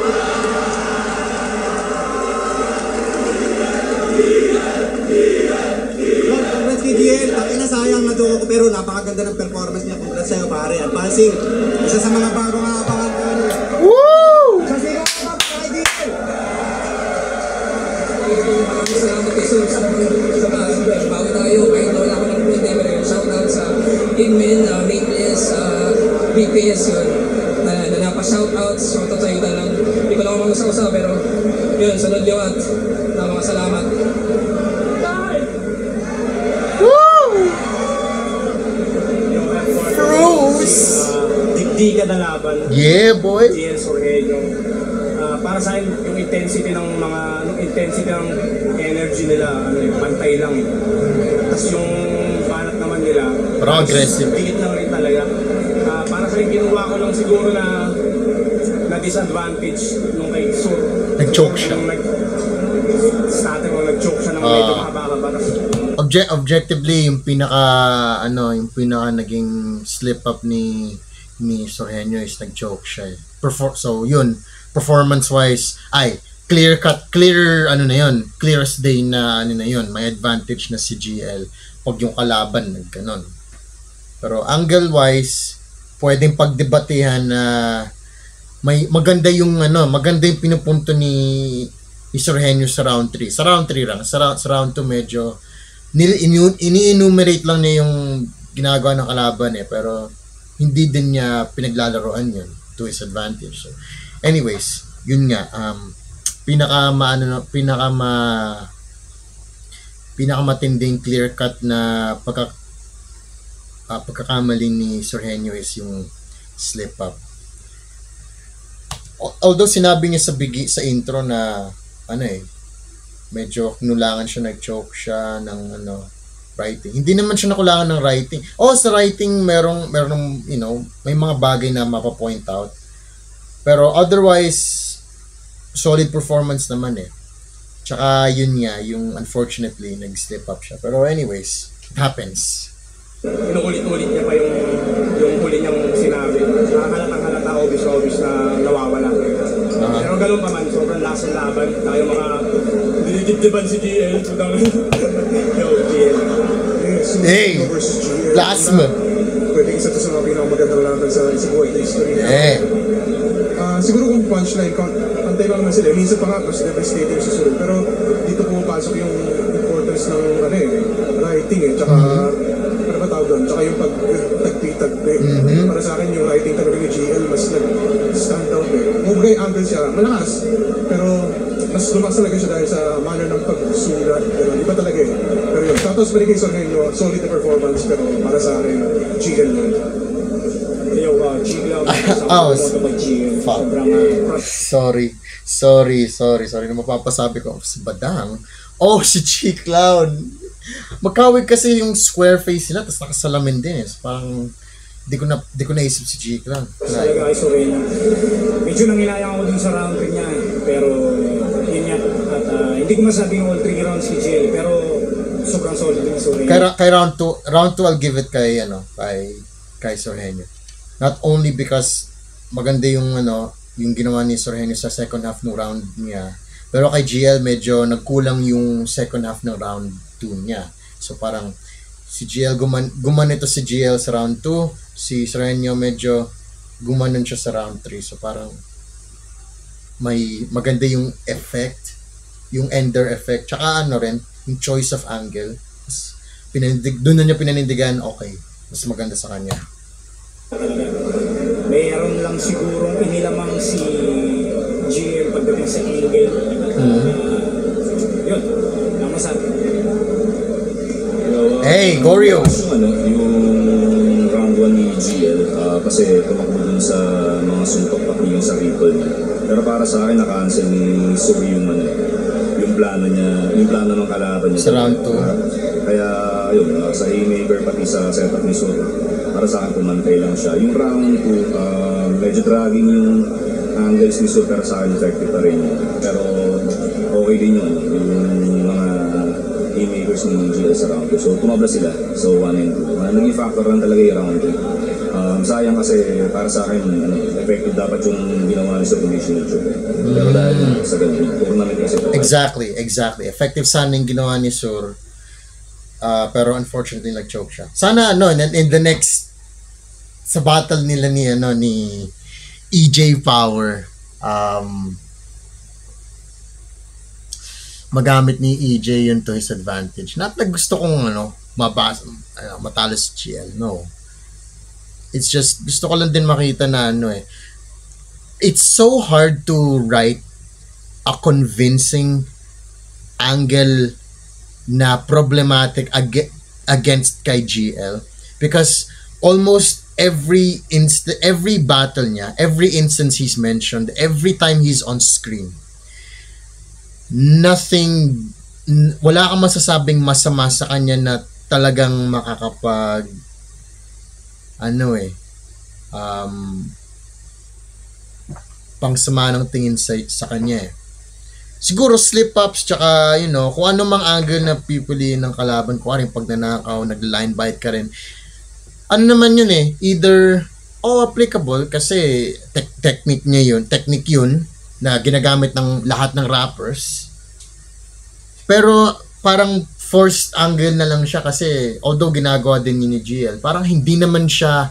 Congrats kay GL. Sayang na doon ko pero napakaganda ng performance niya. Congrats sa'yo pare. Advancing. Isa sa mga bago nga abangan ko. Woo! Sa sigaw ka kay GL. Maraming salamat kay Sir sa bago tayo. Kahit wala ko ng punte, pero shoutout sa Inmen, Nameless, BPS yun. Na napashoutout. Shoutout sa ito lang. Hindi ko lang ako mag-usa-usa pero yun, sunod nyo at mga salamat. Digdigan na laban. Yeah, boy. GL Sorhenyo. Para sa akin, yung intensity ng energy nila, pantay lang eh. Tapos yung banat naman nila, parang aggressive. Dikit lang rin talaga. Para sa akin, kinuha ko lang siguro na disadvantage nung kay Sur. Nag-choke siya. Starter ko, nag-choke siya ng medyo mahaba-haba. Objectively, yung pinaka naging slip up ni Sorhenyo is nag-choke siya eh. So yun, performance wise clear as day na yun, may advantage na si GL pag yung kalaban nagganon. Pero angle wise, pwedeng pagdebatehan na maganda yung pinupunto ni Sorhenyo sa round 3. Sa round 3 lang, sa round 2 medyo ini-enumerate lang niya yung ginagawa ng kalaban eh, pero hindi din niya pinaglalaroan yun to his advantage. So, anyways, yun nga, pinakamatinding clear cut na pagkakamali ni Sorhenyo is yung slip up. Although sinabi niya sa intro na medyo kinulangan siya, nag-choke siya ng writing. Hindi naman siya nakulangan ng writing. Sa writing merong may mga bagay na mapapoint out. Pero otherwise solid performance naman eh. Tsaka yun nga, yung unfortunately nag-slip up siya. Pero anyways, it happens. Inuulit-ulit niya pa yung huli niyang sinabi. Halata obvious na nawawala. Pero ganun pa man, sobrang lakas ng laban. Tayo mga dinidibdiban si GL. Yo, GL. Hey! Plasma! Pwede isa to sa mga pinakamagandang laban sa buhay na history. Siguro kung punchline, pantay lang naman sila. Minsan pa nga, mas devastating sa sunod. Pero dito pumapasok yung importance ng writing eh. Tsaka, ano ba tawag doon? Tsaka yung pagtagpitag eh. Para sa akin, yung writing talaga ni GL mas nag-stand out eh. Mugay angle siya, malakas. Pero mas lumakas talaga siya dahil sa manner ng pagsulat. Iba talaga eh. Pero yun, tapos pa rin kay Sorhenyo, solid na performance. Pero para sa akin, GL lang. Sorry na mapapasabi ko si Badang. Si G-Clown. Magkawig kasi yung square face nila tapos nakasalamin din eh. Parang di ko naisip si G-Clown. Talaga kay Sorhenyo. Medyo nanginayang ako dun sa round 3 niya eh. Pero yun nga, at Hindi ko masabing all 3 rounds si GL, pero sobrang solid yung Sorhenyo. Kay round 2 I'll give it kay kay Sorhenyo. Not only because maganda yung yung ginawa ni Sorhenyo sa second half ng round niya, pero kay GL medyo nagkulang yung second half ng round 2 niya. So parang si GL gumanito si GL sa round 2, si Sorhenyo medyo gumanon siya sa round 3. So parang may maganda yung effect, yung ender effect, tsaka rin yung choice of angle. Doon na niya pinanindigan, okay, mas maganda sa kanya. Mayroon lang sigurong inilamang si GL pagdating sa angle. Yun, ang masabi. Hey, Goryo! Yung round 1 ni GL, kasi tumakbo dun sa mga suntok pati yung sa recall niya. Pero para sa akin, naka-cancel ni Suri yung plano niya, yung plano ng kalaban niya. Sa round 2. Kaya, yun, sa haymaker pati sa setup ni Suri, para sa akin, pumantay lang siya. Yung round 2, medyo dragging yung angles ni Suri, pero sa akin, effective pa rin yun. Pero, okay din yun, yung mga haymakers ni GL sa round 2. So, tumabla sila. So, 1 and 2. Naging factor lang talaga yung round 2. Sayang kasi para sa akin, effective dapat yung ginawa ni sa condition ng Sur. Pero dahil sa ganun, tournament kasi. Exactly. Effective sana yung ginawa ni Sur. Pero unfortunately, nag-choke siya. Sana, in the next, sa battle nila ni EJ Power, magamit ni EJ yun to his advantage. Not na gusto kong matalo si GL. No. It's just gusto ko lang din makita na it's so hard to write a convincing angle na problematic against kay GL, because almost every battle niya, every instance he's mentioned, every time he's on screen, wala kang masasabing masama sa kanya na talagang makakapag pangsama ng tingin sa kanya Siguro slip-ups, tsaka kung ano mang angle na pipiliin ng kalaban ko, rin pag nanakaw, nag-line bite ka rin, ano naman yun either applicable kasi technique yun na ginagamit ng lahat ng rappers, pero parang forced angle na lang siya kasi although ginagawa din ni GL, parang hindi naman niya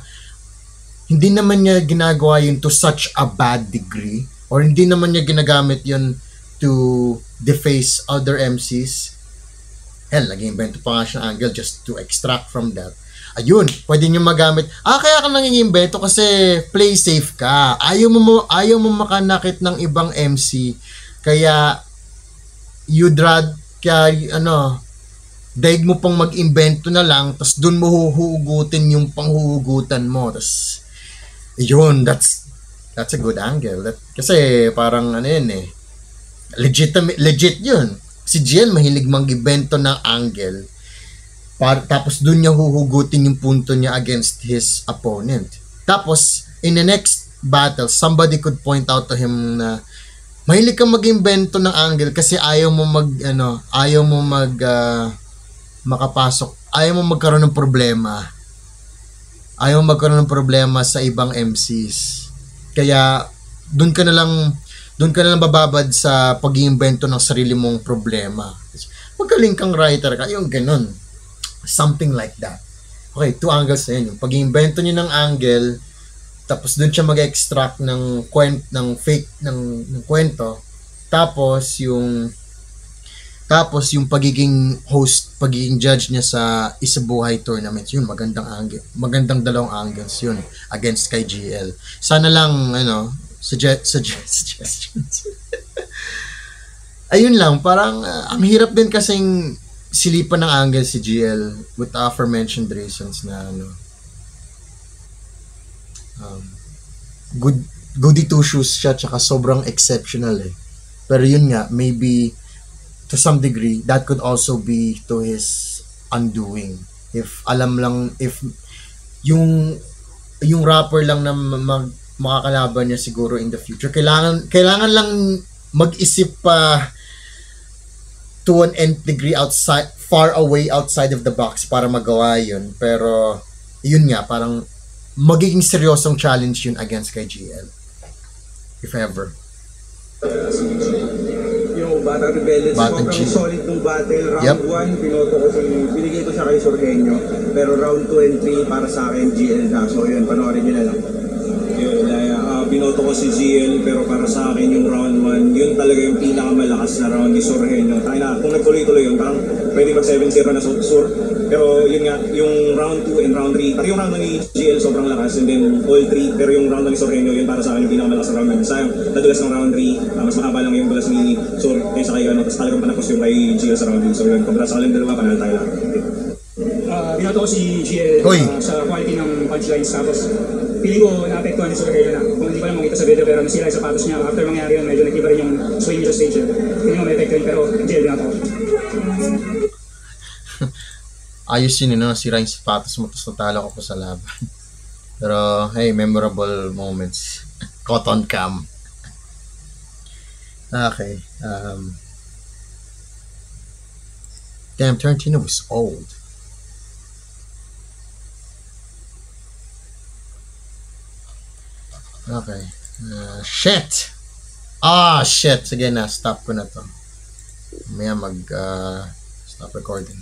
ginagawa yun to such a bad degree, or hindi naman niya ginagamit yun to deface other MCs. Hell, nag-invento pa nga siya ng angle just to extract from that. Ayun, pwede nyo magamit. Kaya ka nang-invento kasi play safe ka. Ayaw mo makanakit ng ibang MC, kaya daig mo pang mag-invento na lang, tas dun mo huhugutin yung panghuhugutan mo. Tas, yun, that's a good angle. Kasi parang legit yun. Si GL mahilig mag-invento ng angle, tapos dun niya huhugutin yung punto niya against his opponent. Tapos, in the next battle, somebody could point out to him na mahilig kang mag-invento ng angle kasi ayaw mo makapasok, ayaw mo magkaroon ng problema sa ibang MCs, kaya doon ka na lang bababad sa pag-iimbento ng sarili mong problema. Magaling kang writer ka, yung ganun, something like that. Okay, 2 angles na yun, yung pag-iimbento niya ng angle, tapos doon siya mag-extract ng fake ng kwento, tapos yung pagiging host, pagiging judge niya sa Isabuhay tournament, yun, magandang 2 angles yun against kay GL. Sana lang, suggestions. Ayun lang, parang ang hirap din kasing silipan ng angle si GL with the aforementioned reasons na goody two shoes siya, tsaka sobrang exceptional pero yun nga, maybe to some degree, that could also be to his undoing. If yung rapper lang na makakalaban niya siguro in the future, kailangan lang mag-isip pa to an nth degree outside, far away outside of the box para magawa yun. Pero, yun nga, parang magiging seryosong challenge yun against kay GL. If ever. Yung Batang Rebelde, Batang sobrang Chief. solid ng battle. Round Yep. 1, binigay ko siya kay Sorgenio. Pero round 2 and 3, para sa akin, GL na. So yun, panoorin nyo na lang. Yun, binoto ko si GL, pero para sa akin yung round 1, yun talaga yung pinakamalakas na round ni Sorgenio. Tayo na, kung nagtuloy-tuloy yun, parang pwede mag 7-0 na Sur. Pero yun nga, yung round 2 and round 3, pati yung round 1 ni GL sobrang lakas, and then all 3, pero yung round 1 ni Sorgenio, yun para sa akin yung pinakamalakas na round 1. Sayang, nadulas ng round 3, mas mahaba lang yung dulas ni Sur, kaysa kayo, tapos talagang panapos yung kay GL sa round 3. So yun, congrats sa kanilang dalawa, panalo tayo lang. Binato ko si GL sa quality ng punchlines, tapos feeling ko naapektuhan ni Sorgenio na. Kung hindi ko lang makita sa video, pero nasira yung sapatos niya. After mangyari yun, medyo nag-iba rin yung swing niya sa stage. Feeling ko may epekto yun, pero GL binato ko. Ayos yun, nasira yung sapatos mo, tapos natalo ko pa sa laban. Pero, hey, memorable moments. Caught on cam. Okay. Damn, Tarantino was old. Okay. Shit! Shit! Sige na, stop ko na to. Maya stop recording.